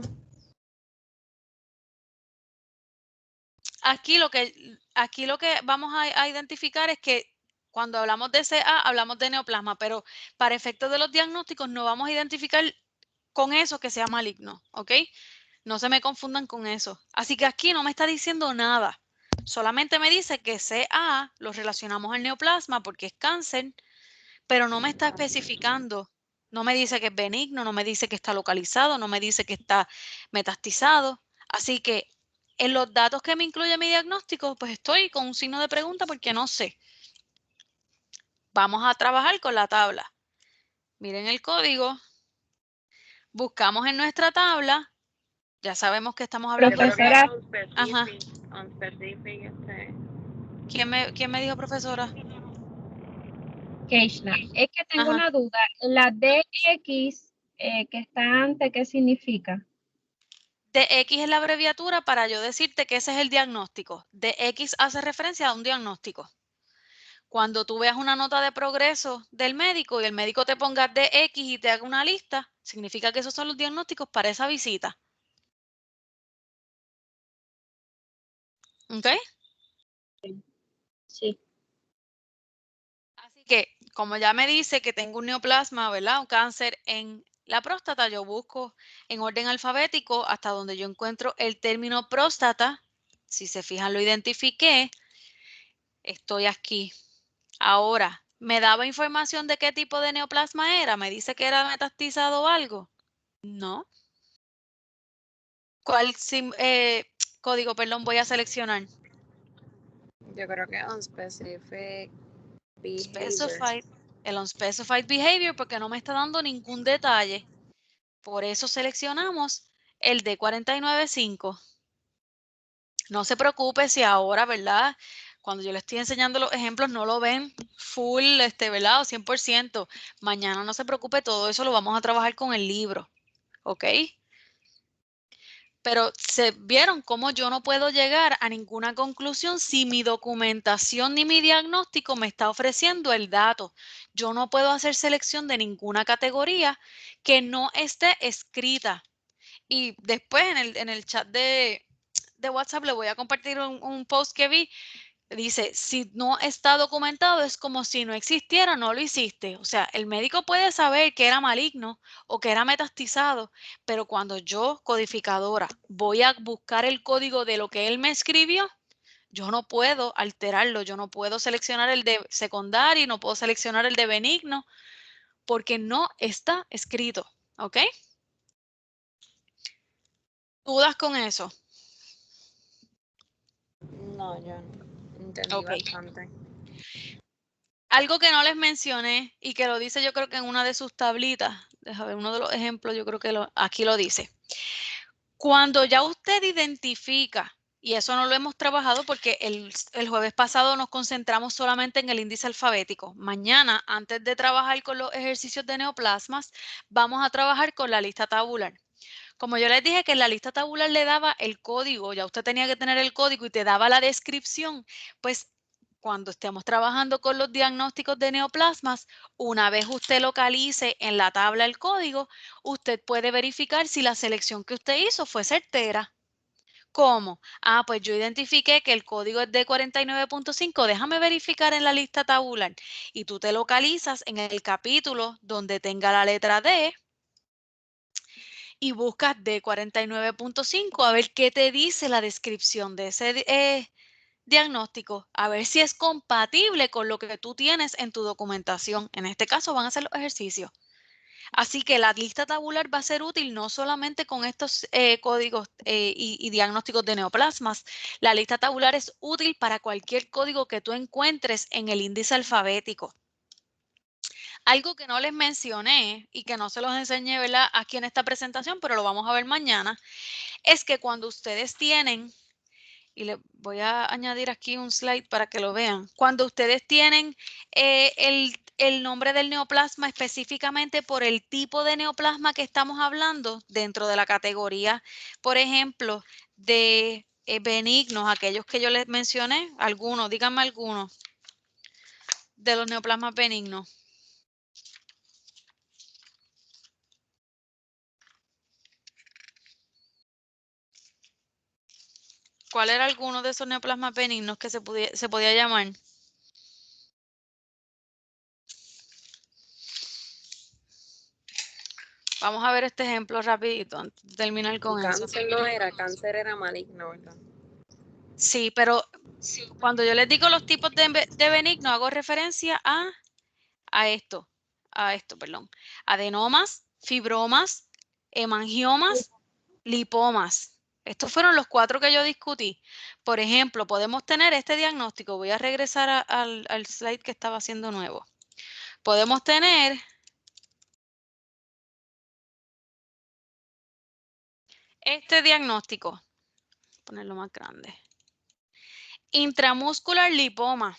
Aquí lo que vamos a identificar es que cuando hablamos de CA, hablamos de neoplasma, pero para efectos de los diagnósticos no vamos a identificar con eso que sea maligno, ¿ok? No se me confundan con eso. Así que aquí no me está diciendo nada. Solamente me dice que CA lo relacionamos al neoplasma porque es cáncer, pero no me está especificando. No me dice que es benigno, no me dice que está localizado, no me dice que está metastizado. Así que en los datos que me incluye mi diagnóstico, pues estoy con un signo de pregunta porque no sé. Vamos a trabajar con la tabla. Miren el código. Buscamos en nuestra tabla. Ya sabemos que estamos hablando de... Profesora, Ajá. Unspecific, ¿Quién me dijo, profesora? Keishna, es que tengo Ajá. una duda. La DX que está antes, ¿qué significa? DX es la abreviatura para yo decirte que ese es el diagnóstico. DX hace referencia a un diagnóstico. Cuando tú veas una nota de progreso del médico y el médico te ponga DX y te haga una lista, significa que esos son los diagnósticos para esa visita. ¿Ok? Sí. Así que, como ya me dice que tengo un neoplasma, ¿verdad? Un cáncer en la próstata, yo busco en orden alfabético hasta donde yo encuentro el término próstata. Si se fijan, lo identifiqué. Estoy aquí. Ahora, ¿me daba información de qué tipo de neoplasma era? ¿Me dice que era metastizado o algo? No. ¿Cuál código, perdón, voy a seleccionar? Yo creo que unspecific behavior. Specified. El unspecified behavior porque no me está dando ningún detalle. Por eso seleccionamos el D495. No se preocupe si ahora, ¿verdad? Cuando yo le estoy enseñando los ejemplos no lo ven full, ¿verdad? O 100%. Mañana no se preocupe, todo eso lo vamos a trabajar con el libro, ¿ok? Pero se vieron cómo yo no puedo llegar a ninguna conclusión si mi documentación ni mi diagnóstico me está ofreciendo el dato. Yo no puedo hacer selección de ninguna categoría que no esté escrita. Y después en el chat de WhatsApp le voy a compartir un post que vi. Dice, si no está documentado es como si no existiera, no lo hiciste. O sea, el médico puede saber que era maligno o que era metastizado, pero cuando yo, codificadora, voy a buscar el código de lo que él me escribió, yo no puedo alterarlo, yo no puedo seleccionar el de secundario, no puedo seleccionar el de benigno, porque no está escrito, ¿ok? ¿Dudas con eso? No, yo no. Entendí Ok. bastante. Algo que no les mencioné y que lo dice yo creo que en una de sus tablitas, déjame ver, uno de los ejemplos, yo creo que aquí lo dice. Cuando ya usted identifica, y eso no lo hemos trabajado porque el jueves pasado nos concentramos solamente en el índice alfabético. Mañana, antes de trabajar con los ejercicios de neoplasmas, vamos a trabajar con la lista tabular. Como yo les dije que en la lista tabular le daba el código, ya usted tenía que tener el código y te daba la descripción, pues cuando estemos trabajando con los diagnósticos de neoplasmas, una vez usted localice en la tabla el código, usted puede verificar si la selección que usted hizo fue certera. ¿Cómo? Ah, pues yo identifiqué que el código es de 49.5, déjame verificar en la lista tabular. Y tú te localizas en el capítulo donde tenga la letra D y buscas D49.5 a ver qué te dice la descripción de ese diagnóstico, a ver si es compatible con lo que tú tienes en tu documentación. En este caso van a ser los ejercicios. Así que la lista tabular va a ser útil no solamente con estos códigos y diagnósticos de neoplasmas. La lista tabular es útil para cualquier código que tú encuentres en el índice alfabético. Algo que no les mencioné y que no se los enseñé, ¿verdad?, aquí en esta presentación, pero lo vamos a ver mañana, es que cuando ustedes tienen, y le voy a añadir aquí un slide para que lo vean, cuando ustedes tienen el nombre del neoplasma específicamente por el tipo de neoplasma que estamos hablando dentro de la categoría, por ejemplo, de benignos, aquellos que yo les mencioné, algunos, díganme algunos de los neoplasmas benignos. ¿Cuál era alguno de esos neoplasmas benignos que se podía llamar? Vamos a ver este ejemplo rapidito antes de terminar con eso. Cáncer no era, cáncer era maligno, ¿verdad? Sí, pero cuando yo les digo los tipos de benigno, hago referencia a esto, perdón. Adenomas, fibromas, hemangiomas, lipomas. Estos fueron los 4 que yo discutí. Por ejemplo, podemos tener este diagnóstico. Voy a regresar al slide que estaba haciendo nuevo. Podemos tener este diagnóstico. Voy a ponerlo más grande. Intramuscular lipoma.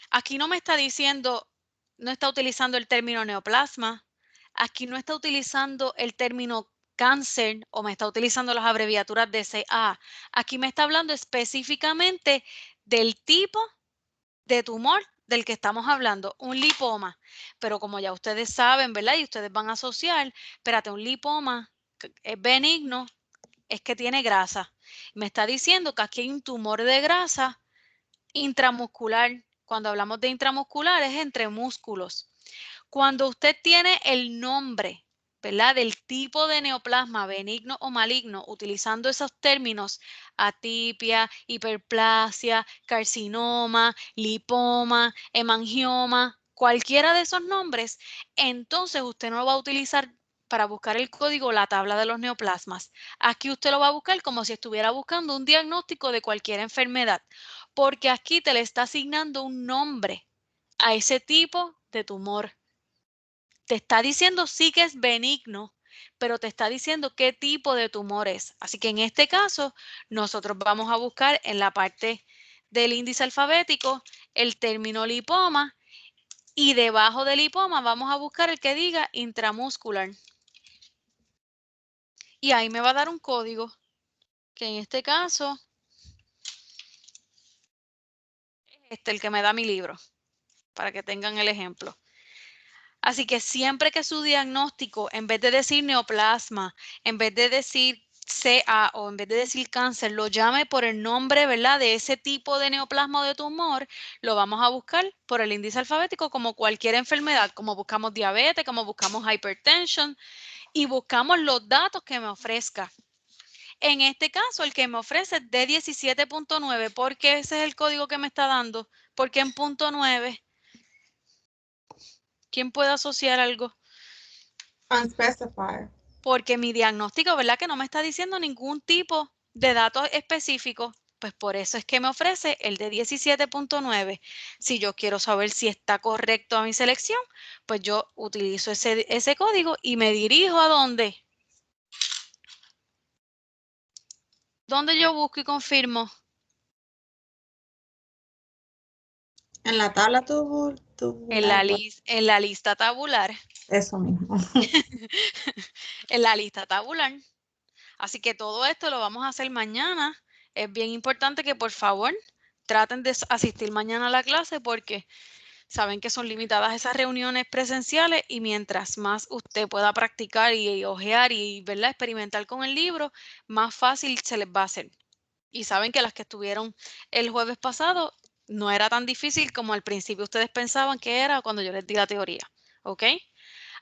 Aquí no me está diciendo, no está utilizando el término neoplasma. Aquí no está utilizando el término cáncer o me está utilizando las abreviaturas de CA. Aquí me está hablando específicamente del tipo de tumor del que estamos hablando, un lipoma. Pero como ya ustedes saben, ¿verdad? Y ustedes van a asociar, espérate, un lipoma es benigno, es que tiene grasa. Me está diciendo que aquí hay un tumor de grasa intramuscular. Cuando hablamos de intramuscular es entre músculos. Cuando usted tiene el nombre, ¿verdad?, del tipo de neoplasma benigno o maligno, utilizando esos términos atipia, hiperplasia, carcinoma, lipoma, hemangioma, cualquiera de esos nombres, entonces usted no va a utilizar para buscar el código la tabla de los neoplasmas. Aquí usted lo va a buscar como si estuviera buscando un diagnóstico de cualquier enfermedad, porque aquí te le está asignando un nombre a ese tipo de tumor. Te está diciendo sí que es benigno, pero te está diciendo qué tipo de tumor es. Así que en este caso, nosotros vamos a buscar en la parte del índice alfabético el término lipoma y debajo del lipoma vamos a buscar el que diga intramuscular. Y ahí me va a dar un código, que en este caso es el que me da mi libro, para que tengan el ejemplo. Así que siempre que su diagnóstico, en vez de decir neoplasma, en vez de decir CA o en vez de decir cáncer, lo llame por el nombre, ¿verdad?, de ese tipo de neoplasma o de tumor, lo vamos a buscar por el índice alfabético como cualquier enfermedad, como buscamos diabetes, como buscamos hypertension y buscamos los datos que me ofrezca. En este caso, el que me ofrece es D17.9, porque ese es el código que me está dando. ¿Por qué en punto 9? ¿Quién puede asociar algo? Unspecified. Porque mi diagnóstico, ¿verdad?, que no me está diciendo ningún tipo de datos específicos. Pues por eso es que me ofrece el de 17.9. Si yo quiero saber si está correcto a mi selección, pues yo utilizo ese código y me dirijo a ¿dónde? ¿Dónde yo busco y confirmo? En la tabla En la lista tabular. Eso mismo. En la lista tabular. Así que todo esto lo vamos a hacer mañana. Es bien importante que por favor traten de asistir mañana a la clase porque saben que son limitadas esas reuniones presenciales y mientras más usted pueda practicar y ojear y, ¿verdad?, experimentar con el libro, más fácil se les va a hacer. Y saben que las que estuvieron el jueves pasado no era tan difícil como al principio ustedes pensaban que era cuando yo les di la teoría. ¿Ok?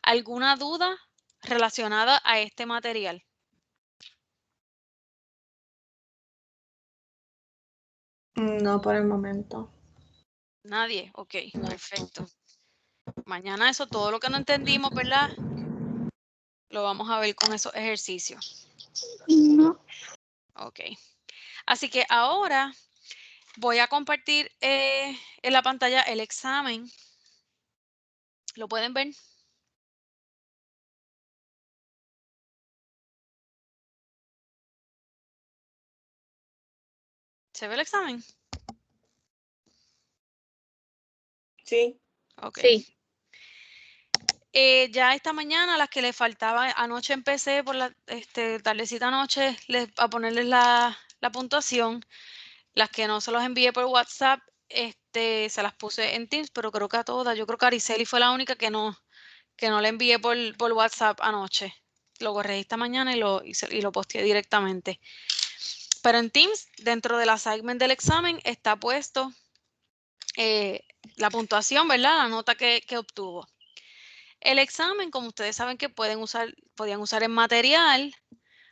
¿Alguna duda relacionada a este material? No por el momento. Nadie. Ok, perfecto. Mañana eso, todo lo que no entendimos, ¿verdad? Lo vamos a ver con esos ejercicios. No. Ok. Así que ahora voy a compartir en la pantalla el examen. ¿Lo pueden ver? ¿Se ve el examen? Sí. Ok. Sí. Ya esta mañana, las que les faltaba, anoche empecé por la tardecita anoche a ponerles la puntuación. Las que no se los envié por WhatsApp, se las puse en Teams, pero creo que a todas. Yo creo que Ariceli fue la única que no le envié por WhatsApp anoche. Lo corregí esta mañana y lo posteé directamente. Pero en Teams, dentro del assignment del examen, está puesto la puntuación, ¿verdad? La nota que obtuvo. El examen, como ustedes saben que podían usar en material,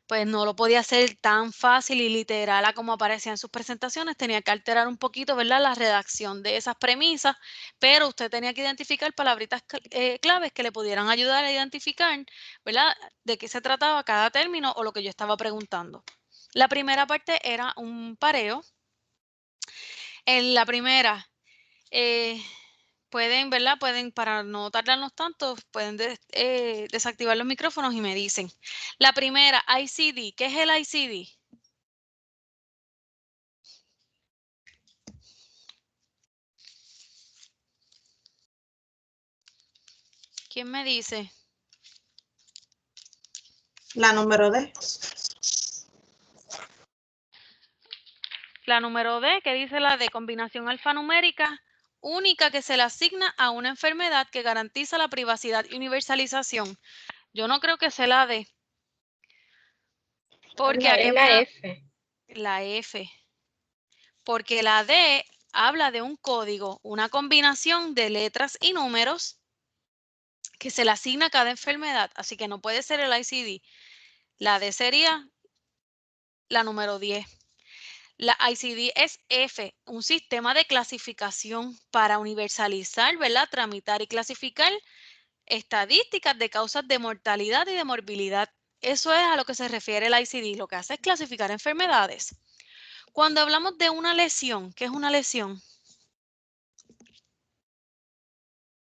pues no lo podía hacer tan fácil y literal a como aparecía en sus presentaciones. Tenía que alterar un poquito, ¿verdad? La redacción de esas premisas, pero usted tenía que identificar palabritas claves que le pudieran ayudar a identificar, ¿verdad? De qué se trataba cada término o lo que yo estaba preguntando. La primera parte era un pareo. En la primera, pueden, ¿verdad? Pueden, para no tardarnos tanto, pueden desactivar los micrófonos y me dicen. La primera, ICD. ¿Qué es el ICD? ¿Quién me dice? La número D. La número D, que dice la de combinación alfanumérica única que se le asigna a una enfermedad que garantiza la privacidad y universalización. Yo no creo que sea la D. Porque Es la F. La F. Porque la D habla de un código, una combinación de letras y números que se le asigna a cada enfermedad. Así que no puede ser el ICD. La D sería la número 10. La ICD es F, un sistema de clasificación para universalizar, ¿verdad? Tramitar y clasificar estadísticas de causas de mortalidad y de morbilidad. Eso es a lo que se refiere el ICD. Lo que hace es clasificar enfermedades. Cuando hablamos de una lesión, ¿qué es una lesión?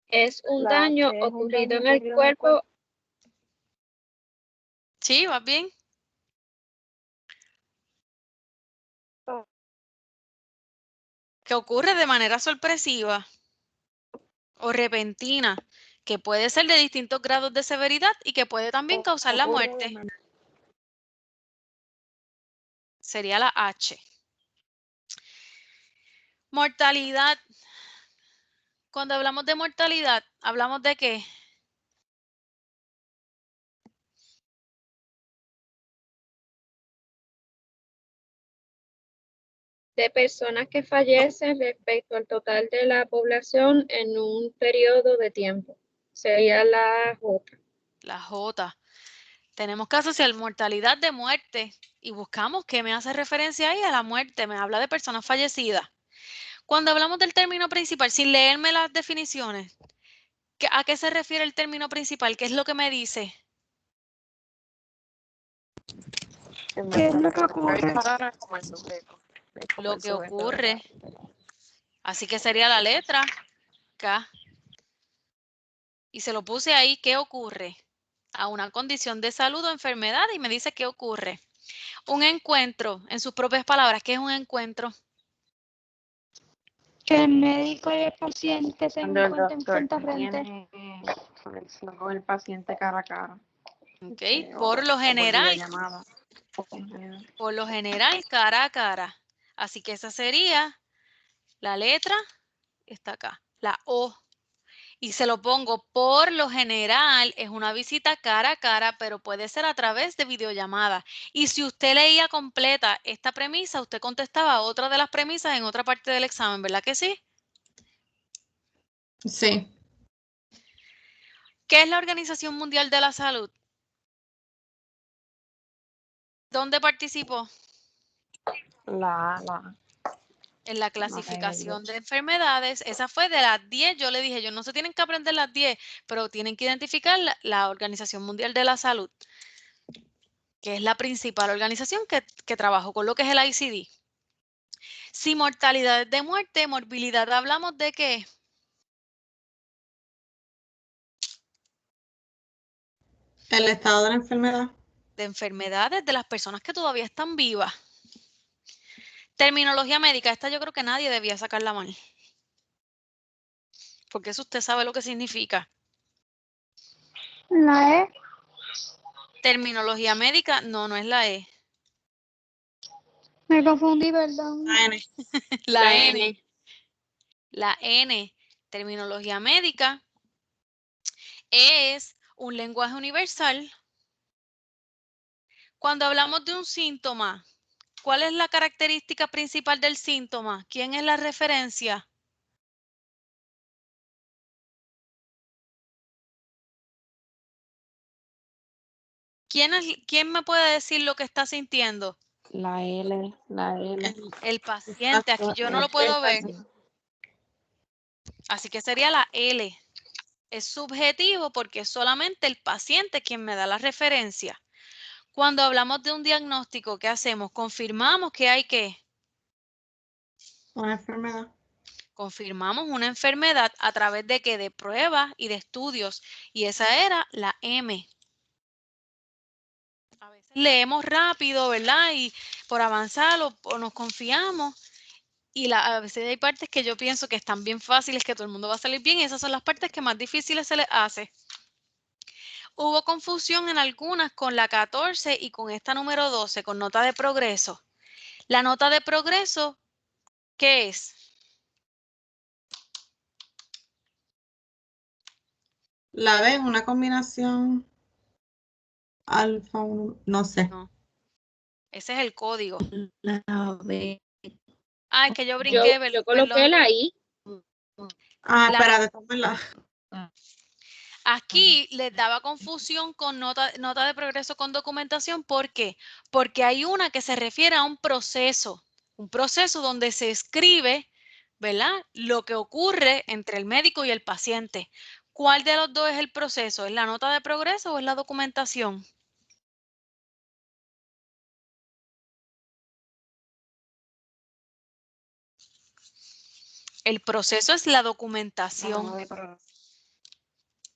Es un daño ocurrido en el cuerpo. Sí, ¿vas bien? Que ocurre de manera sorpresiva o repentina, que puede ser de distintos grados de severidad y que puede también causar la muerte. Sería la H. Mortalidad. Cuando hablamos de mortalidad, ¿hablamos de qué? De personas que fallecen respecto al total de la población en un periodo de tiempo. Sería la J. La J. Tenemos que asociar mortalidad de muerte y buscamos qué me hace referencia ahí a la muerte. Me habla de personas fallecidas. Cuando hablamos del término principal, sin leerme las definiciones, ¿a qué se refiere el término principal? ¿Qué es lo que me dice? ¿Qué es lo que ocurre? Lo que ocurre. Así que sería la letra K. Y se lo puse ahí, ¿qué ocurre? A una condición de salud o enfermedad y me dice qué ocurre. Un encuentro, en sus propias palabras, ¿qué es un encuentro? Que el médico y el paciente se Cuando el encuentren doctor frente a frente. tiene conexión con el paciente cara a cara. ¿Ok? O Por lo general, videollamada. cara a cara. Así que esa sería la letra, está acá, la O. Y se lo pongo, por lo general, es una visita cara a cara, pero puede ser a través de videollamada. Y si usted leía completa esta premisa, usted contestaba otra de las premisas en otra parte del examen, ¿verdad que sí? Sí. ¿Qué es la Organización Mundial de la Salud? ¿Dónde participó? La. En la clasificación de enfermedades. Esa fue de las 10. Yo le dije, yo no se tienen que aprender las 10, pero tienen que identificar la Organización Mundial de la Salud, que es la principal organización que trabajó con lo que es el ICD. Si mortalidad de muerte, morbilidad, hablamos de qué. El estado de la enfermedad. De enfermedades de las personas que todavía están vivas. Terminología médica, esta yo creo que nadie debía sacarla mal. Porque eso usted sabe lo que significa. La E. Terminología médica, no es la E. Me confundí, perdón. La N. La N. La N, terminología médica, es un lenguaje universal. Cuando hablamos de un síntoma, ¿cuál es la característica principal del síntoma? ¿Quién es la referencia? ¿Quién me puede decir lo que está sintiendo? La L. El paciente, aquí yo no lo puedo ver. Así que sería la L. Es subjetivo porque es solamente el paciente quien me da la referencia. Cuando hablamos de un diagnóstico, ¿qué hacemos? Confirmamos que hay que. Una enfermedad. Confirmamos una enfermedad a través de qué? De pruebas y de estudios. Y esa era la M. A veces leemos rápido, ¿verdad? Y por avanzar o nos confiamos. Y a veces hay partes que yo pienso que están bien fáciles, que todo el mundo va a salir bien. Y esas son las partes que más difíciles se les hace. Hubo confusión en algunas con la 14 y con esta número 12, con nota de progreso. La nota de progreso, ¿qué es? La B, una combinación alfa, no sé. No, ese es el código. La B. Ah, es que yo brinqué, Yo coloqué perdón. la I. Espérate, estamos en la. Aquí les daba confusión con nota de progreso con documentación. ¿Por qué? Porque hay una que se refiere a un proceso donde se escribe, ¿verdad? Lo que ocurre entre el médico y el paciente. ¿Cuál de los dos es el proceso? ¿Es la nota de progreso o es la documentación? El proceso es la documentación.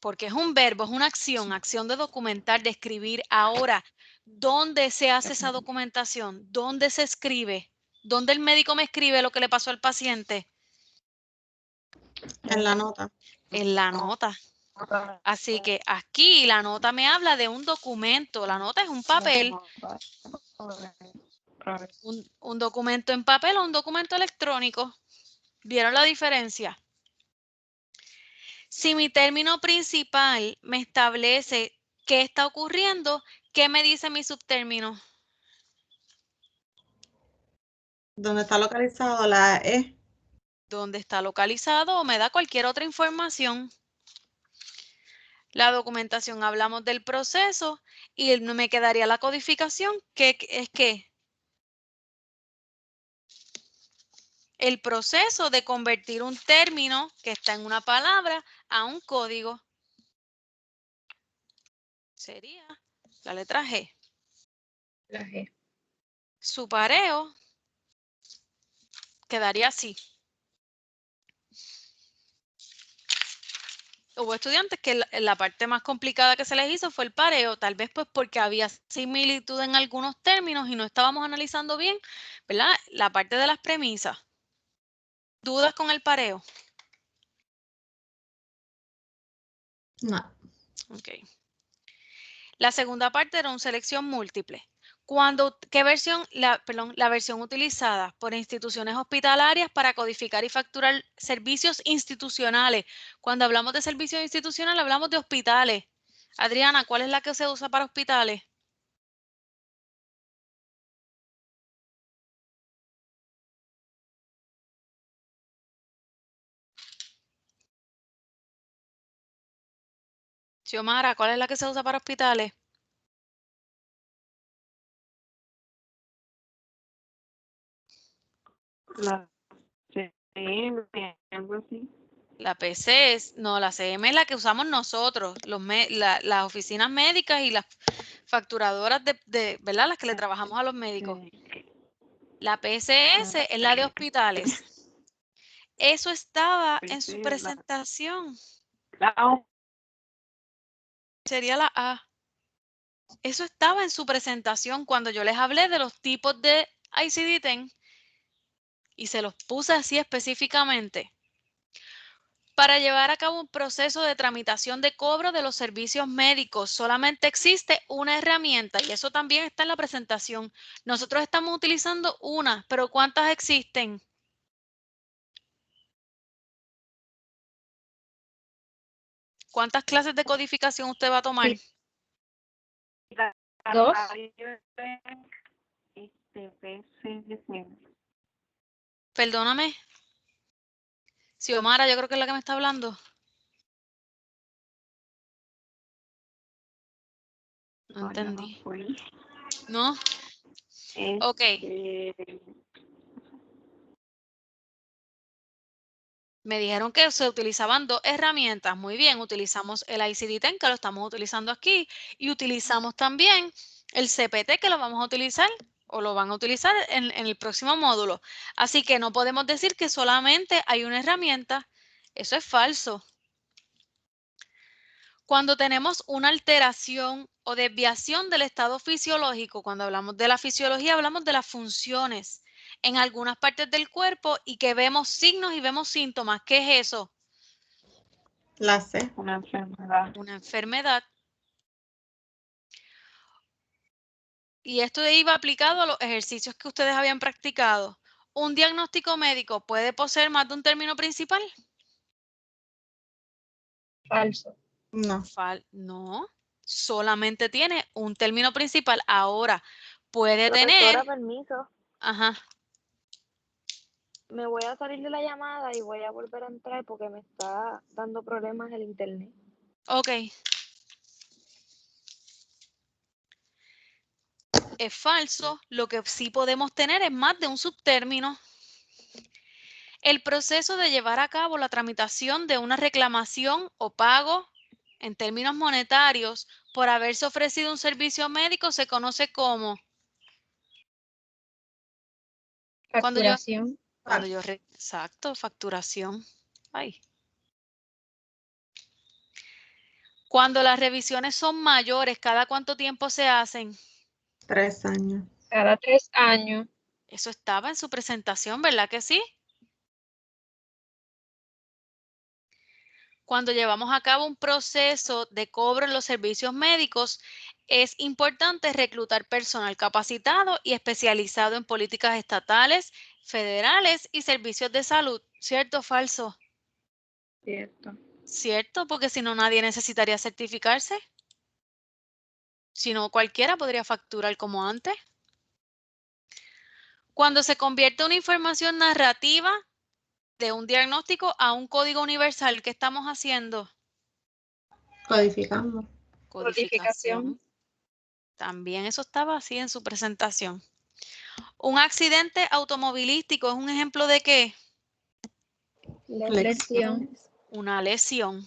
Porque es un verbo, es una acción de documentar, de escribir. Ahora, ¿dónde se hace esa documentación? ¿Dónde se escribe? ¿Dónde el médico me escribe lo que le pasó al paciente? En la nota. En la nota. Así que aquí la nota me habla de un documento. La nota es un papel. Un documento en papel o un documento electrónico. ¿Vieron la diferencia? Si mi término principal me establece qué está ocurriendo, ¿qué me dice mi subtérmino? ¿Dónde está localizado? La E. ¿Dónde está localizado o me da cualquier otra información? La documentación, hablamos del proceso y me quedaría la codificación, que es que el proceso de convertir un término que está en una palabra a un código. Sería la letra G. La G. Su pareo quedaría así. Hubo estudiantes que la parte más complicada que se les hizo fue el pareo, tal vez pues porque había similitud en algunos términos y no estábamos analizando bien, ¿verdad? La parte de las premisas. ¿Dudas con el pareo? No. Ok. La segunda parte era una selección múltiple. ¿Qué versión? La versión utilizada por instituciones hospitalarias para codificar y facturar servicios institucionales. Cuando hablamos de servicios institucionales, hablamos de hospitales. Adriana, ¿cuál es la que se usa para hospitales? Xiomara, ¿cuál es la que se usa para hospitales? La CM, algo así. La PC es, no, la CM es la que usamos nosotros, las oficinas médicas y las facturadoras ¿verdad? Las que le trabajamos a los médicos. La PCS es la de hospitales. Eso estaba en su presentación. La O. Sería la A. Eso estaba en su presentación cuando yo les hablé de los tipos de ICD-10 y se los puse así específicamente. Para llevar a cabo un proceso de tramitación de cobro de los servicios médicos, solamente existe una herramienta y eso también está en la presentación. Nosotros estamos utilizando una, pero ¿cuántas existen? ¿Cuántas clases de codificación usted va a tomar? Dos. Perdóname. Xiomara, yo creo que es la que me está hablando. No entendí. ¿No? Ok. Me dijeron que se utilizaban dos herramientas. Muy bien, utilizamos el ICD-10, que lo estamos utilizando aquí, y utilizamos también el CPT, que lo vamos a utilizar o lo van a utilizar en el próximo módulo. Así que no podemos decir que solamente hay una herramienta. Eso es falso. Cuando tenemos una alteración o desviación del estado fisiológico, cuando hablamos de la fisiología, hablamos de las funciones en algunas partes del cuerpo y que vemos signos y vemos síntomas. ¿Qué es eso? La C. Una enfermedad. Una enfermedad. Y esto iba aplicado a los ejercicios que ustedes habían practicado. ¿Un diagnóstico médico puede poseer más de un término principal? Falso. No. No, solamente tiene un término principal. Ahora, puede tener... Profesora, permiso. Ajá. Me voy a salir de la llamada y voy a volver a entrar porque me está dando problemas el internet. Ok. Es falso. Lo que sí podemos tener es más de un subtérmino. El proceso de llevar a cabo la tramitación de una reclamación o pago en términos monetarios por haberse ofrecido un servicio médico se conoce como... Facturación. Exacto, facturación. Ay. Cuando las revisiones son mayores, ¿cada cuánto tiempo se hacen? 3 años. Cada 3 años. Eso estaba en su presentación, ¿verdad que sí? Cuando llevamos a cabo un proceso de cobro en los servicios médicos, es importante reclutar personal capacitado y especializado en políticas estatales, federales y servicios de salud. ¿Cierto o falso? Cierto. Cierto, porque si no nadie necesitaría certificarse. Si no, cualquiera podría facturar como antes. Cuando se convierte una información narrativa de un diagnóstico a un código universal, ¿qué estamos haciendo? Codificando. Codificación. También eso estaba así en su presentación. ¿Un accidente automovilístico es un ejemplo de qué? Lesión. Una lesión.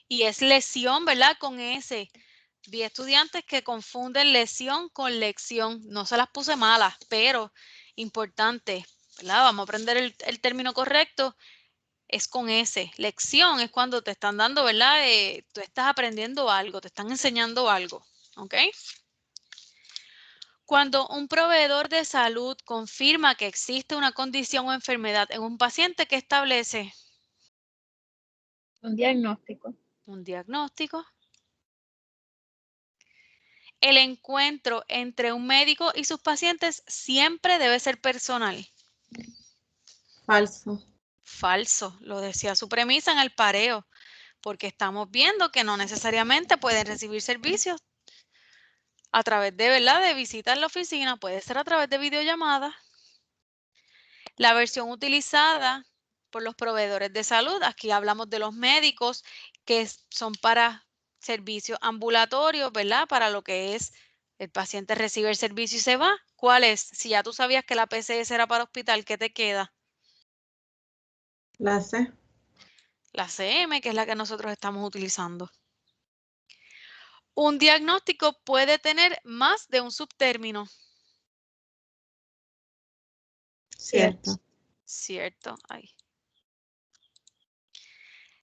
Y es lesión, ¿verdad? Con S. Vi estudiantes que confunden lesión con lección. No se las puse malas, pero importante, ¿verdad? Vamos a aprender el término correcto. Es con S. Lección es cuando te están dando, ¿verdad? Tú estás aprendiendo algo, te están enseñando algo, ¿ok? Cuando un proveedor de salud confirma que existe una condición o enfermedad en un paciente, ¿qué establece? Un diagnóstico. Un diagnóstico. El encuentro entre un médico y sus pacientes siempre debe ser personal. Falso. Falso, lo decía su premisa en el pareo, porque estamos viendo que no necesariamente pueden recibir servicios a través de, ¿verdad?, de visita en la oficina, puede ser a través de videollamada. La versión utilizada por los proveedores de salud, aquí hablamos de los médicos que son para servicios ambulatorios, ¿verdad? Para lo que es el paciente recibe el servicio y se va. ¿Cuál es? Si ya tú sabías que la PCS era para hospital, ¿qué te queda? La C. La CM, que es la que nosotros estamos utilizando. Un diagnóstico puede tener más de un subtérmino. Cierto. Cierto. Ay.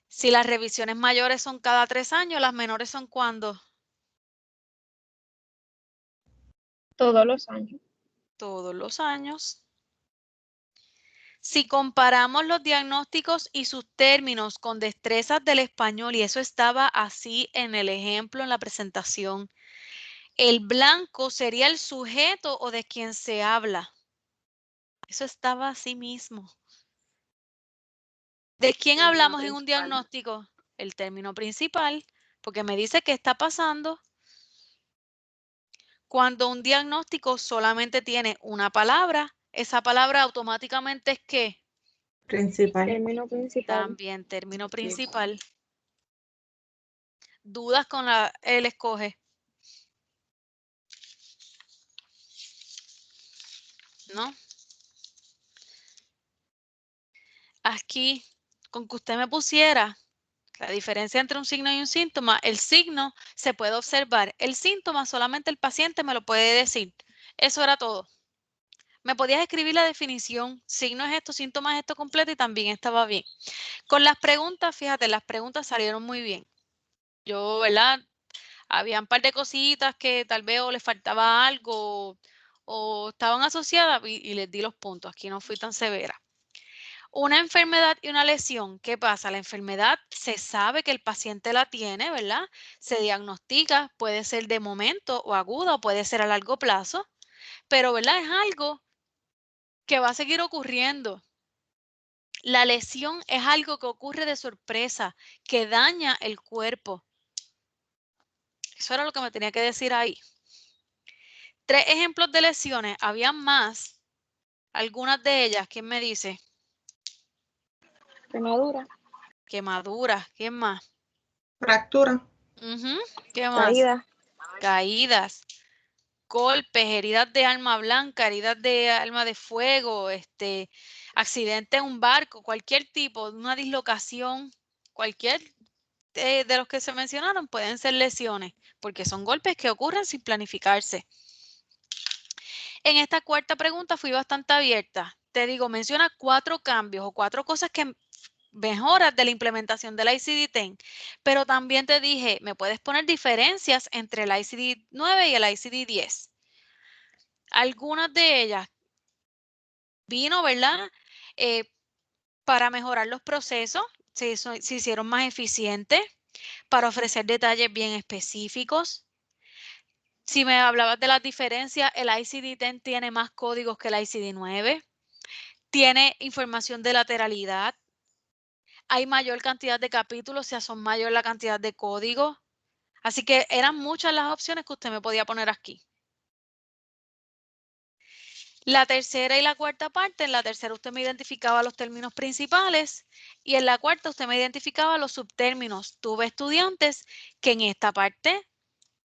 Si las revisiones mayores son cada 3 años, las menores son ¿cuándo? Todos los años. Todos los años. Si comparamos los diagnósticos y sus términos con destrezas del español, y eso estaba así en el ejemplo, en la presentación, el blanco sería el sujeto o de quien se habla. Eso estaba así mismo. ¿De quién El término hablamos en un principal. diagnóstico? El término principal, porque me dice qué está pasando. Cuando un diagnóstico solamente tiene una palabra, esa palabra automáticamente es ¿qué? Principal. Término principal. También término principal. ¿Dudas con la él escoge? ¿No? Aquí, con que usted me pusiera la diferencia entre un signo y un síntoma, el signo se puede observar. El síntoma solamente el paciente me lo puede decir. Eso era todo. Me podías escribir la definición, signo es esto, síntoma es esto completo y también estaba bien. Con las preguntas, fíjate, las preguntas salieron muy bien. Yo, ¿verdad? Había un par de cositas que tal vez o les faltaba algo o estaban asociadas y les di los puntos. Aquí no fui tan severa. Una enfermedad y una lesión, ¿qué pasa? La enfermedad se sabe que el paciente la tiene, ¿verdad? Se diagnostica, puede ser de momento o aguda o puede ser a largo plazo, pero, ¿verdad? Es algo que va a seguir ocurriendo. La lesión es algo que ocurre de sorpresa, que daña el cuerpo. Eso era lo que me tenía que decir ahí. 3 ejemplos de lesiones, habían más. Algunas de ellas, ¿quién me dice? Quemadura. Quemaduras, ¿quién más? Fractura. ¿Qué más? Caída. Caídas, golpes, heridas de arma blanca, heridas de arma de fuego, accidente en un barco, cualquier tipo, una dislocación, cualquier de los que se mencionaron pueden ser lesiones, porque son golpes que ocurren sin planificarse. En esta cuarta pregunta fui bastante abierta. Te digo, menciona 4 cambios o 4 cosas que mejoras de la implementación del ICD-10, pero también te dije, me puedes poner diferencias entre el ICD-9 y el ICD-10. Algunas de ellas vino, ¿verdad? Para mejorar los procesos, se hicieron más eficientes, para ofrecer detalles bien específicos. Si me hablabas de las diferencias, el ICD-10 tiene más códigos que el ICD-9. Tiene información de lateralidad. Hay mayor cantidad de capítulos, o sea, son mayor la cantidad de códigos. Así que eran muchas las opciones que usted me podía poner aquí. La tercera y la cuarta parte, en la tercera usted me identificaba los términos principales y en la cuarta usted me identificaba los subtérminos. Tuve estudiantes que en esta parte,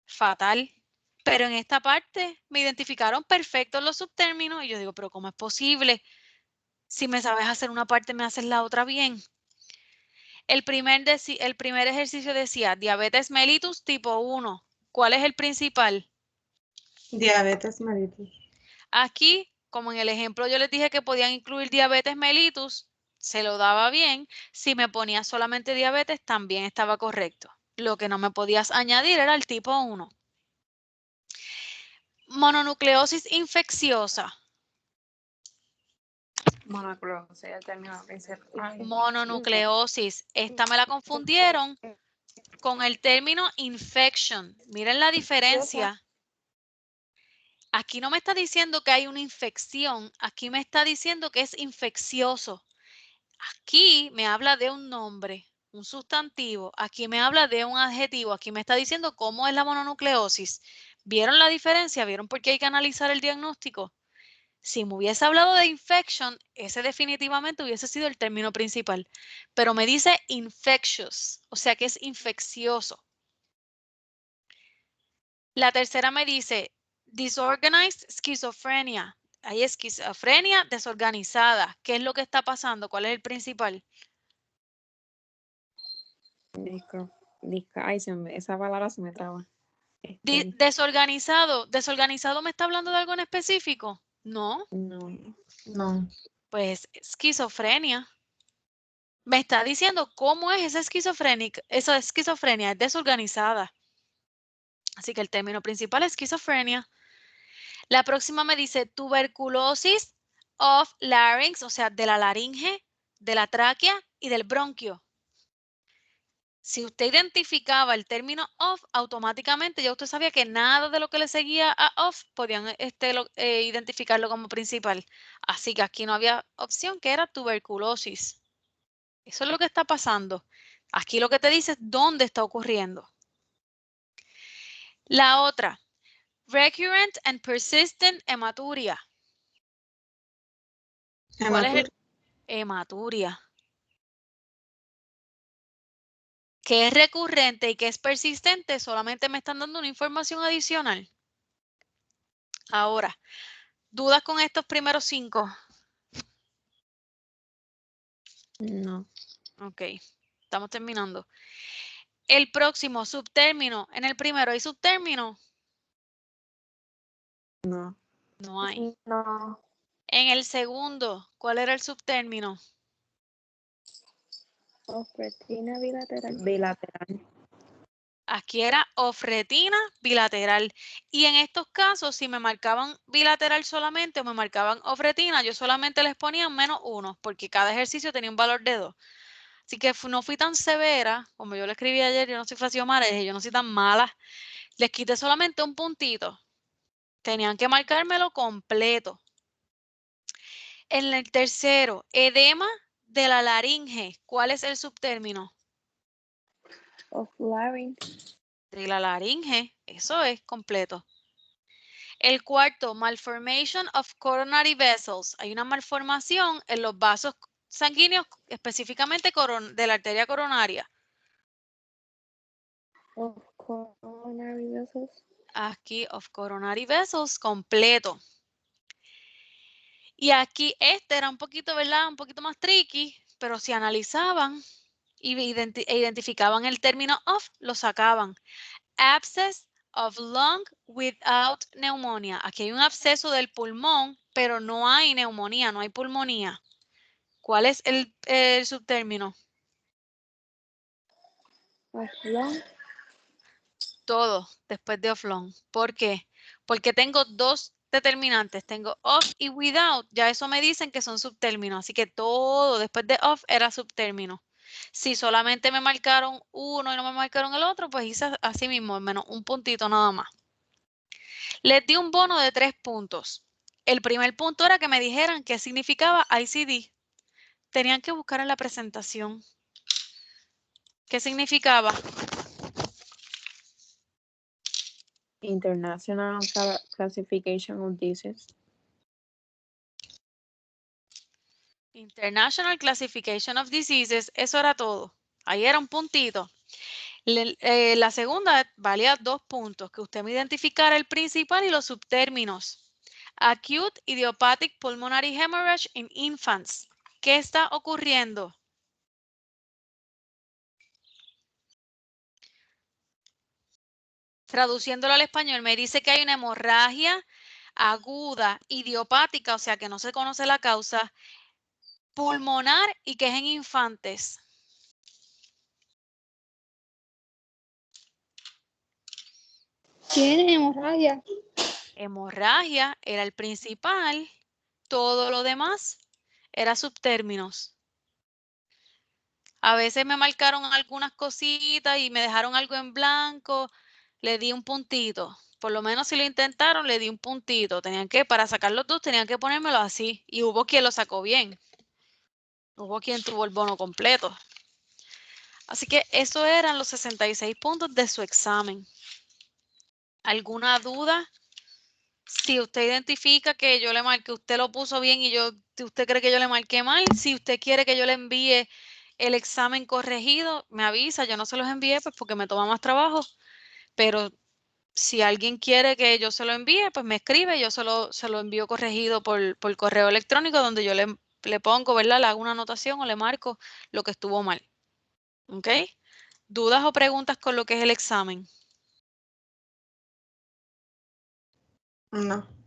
fatal, pero en esta parte me identificaron perfectos los subtérminos y yo digo, pero ¿cómo es posible? Si me sabes hacer una parte, me haces la otra bien. El primer ejercicio decía diabetes mellitus tipo 1. ¿Cuál es el principal? Diabetes mellitus. Aquí, como en el ejemplo yo les dije que podían incluir diabetes mellitus, se lo daba bien. Si me ponía solamente diabetes, también estaba correcto. Lo que no me podías añadir era el tipo 1. Mononucleosis infecciosa. Mononucleosis, el término principal. Mononucleosis. Esta me la confundieron con el término infection. Miren la diferencia. Aquí no me está diciendo que hay una infección, aquí me está diciendo que es infeccioso. Aquí me habla de un nombre, un sustantivo, aquí me habla de un adjetivo, aquí me está diciendo cómo es la mononucleosis. ¿Vieron la diferencia? ¿Vieron por qué hay que analizar el diagnóstico? Si me hubiese hablado de infection, ese definitivamente hubiese sido el término principal, pero me dice infectious, o sea que es infeccioso. La tercera me dice Disorganized schizophrenia. Hay esquizofrenia desorganizada. ¿Qué es lo que está pasando? ¿Cuál es el principal? Ay, esa palabra se me traba. Desorganizado. ¿Desorganizado me está hablando de algo en específico? No. No. Pues esquizofrenia. Me está diciendo cómo es esa esquizofrenia. Esa esquizofrenia es desorganizada. Así que el término principal es esquizofrenia. La próxima me dice tuberculosis of larynx, o sea, de la laringe, de la tráquea y del bronquio. Si usted identificaba el término of, automáticamente ya usted sabía que nada de lo que le seguía a of podían identificarlo como principal. Así que aquí no había opción, que era tuberculosis. Eso es lo que está pasando. Aquí lo que te dice es dónde está ocurriendo. La otra, recurrent and persistent hematuria. ¿Cuál es el? Hematuria. Que es recurrente y que es persistente, solamente me están dando una información adicional. Ahora, ¿dudas con estos primeros 5? No. Ok, estamos terminando. El próximo, subtérmino. En el primero hay subtérmino. No. No hay. No. En el segundo, ¿cuál era el subtérmino? Ofretina bilateral. Bilateral. Aquí era ofretina bilateral. Y en estos casos, si me marcaban bilateral solamente o me marcaban ofretina, yo solamente les ponía -1, porque cada ejercicio tenía un valor de 2. Así que no fui tan severa, como yo le escribí ayer, yo no soy Faciomara, dije, yo no soy tan mala. Les quité solamente un puntito. Tenían que marcármelo completo. En el tercero, edema de la laringe. ¿Cuál es el subtérmino? Of larynx. De la laringe. Eso es completo. El cuarto, malformation of coronary vessels. Hay una malformación en los vasos sanguíneos, específicamente de la arteria coronaria. Of coronary vessels. Aquí, of coronary vessels, completo. Y aquí este era un poquito, ¿verdad? Un poquito más tricky, pero si analizaban e identificaban el término of, lo sacaban. Abscess of lung without pneumonia. Aquí hay un absceso del pulmón, pero no hay neumonía, no hay pulmonía. ¿Cuál es el subtérmino? Of lung. Todo después de of lung. ¿Por qué? Porque tengo dos determinantes, tengo of y without. Ya eso me dicen que son subtérminos, así que todo después de of era subtérmino. Si solamente me marcaron uno y no me marcaron el otro, pues hice así mismo, menos un puntito nada más. Les di un bono de 3 puntos. El primer punto era que me dijeran qué significaba ICD. Tenían que buscar en la presentación. ¿Qué significaba? International Classification of Diseases. International Classification of Diseases, eso era todo. Ahí era un puntito. La segunda valía 2 puntos, que usted me identificara el principal y los subtérminos. Acute Idiopathic Pulmonary Hemorrhage in Infants. ¿Qué está ocurriendo? Traduciéndolo al español, me dice que hay una hemorragia aguda, idiopática, o sea que no se conoce la causa, pulmonar y que es en infantes. Tiene hemorragia. Hemorragia era el principal, todo lo demás era subtérminos. A veces me marcaron algunas cositas y me dejaron algo en blanco, le di un puntito. Por lo menos si lo intentaron, le di un puntito. Tenían que, para sacar los dos, tenían que ponérmelo así. Y hubo quien lo sacó bien. Hubo quien tuvo el bono completo. Así que eso eran los 66 puntos de su examen. ¿Alguna duda? Si usted identifica que yo le marqué, usted lo puso bien y usted cree que yo le marqué mal, si usted quiere que yo le envíe el examen corregido, me avisa, yo no se los envié pues porque me toma más trabajo, pero Si alguien quiere que yo se lo envíe, pues me escribe, yo se lo envío corregido por correo electrónico donde yo le pongo, ¿verdad? Le hago una anotación o le marco lo que estuvo mal. ¿Ok? ¿Dudas o preguntas con lo que es el examen? No.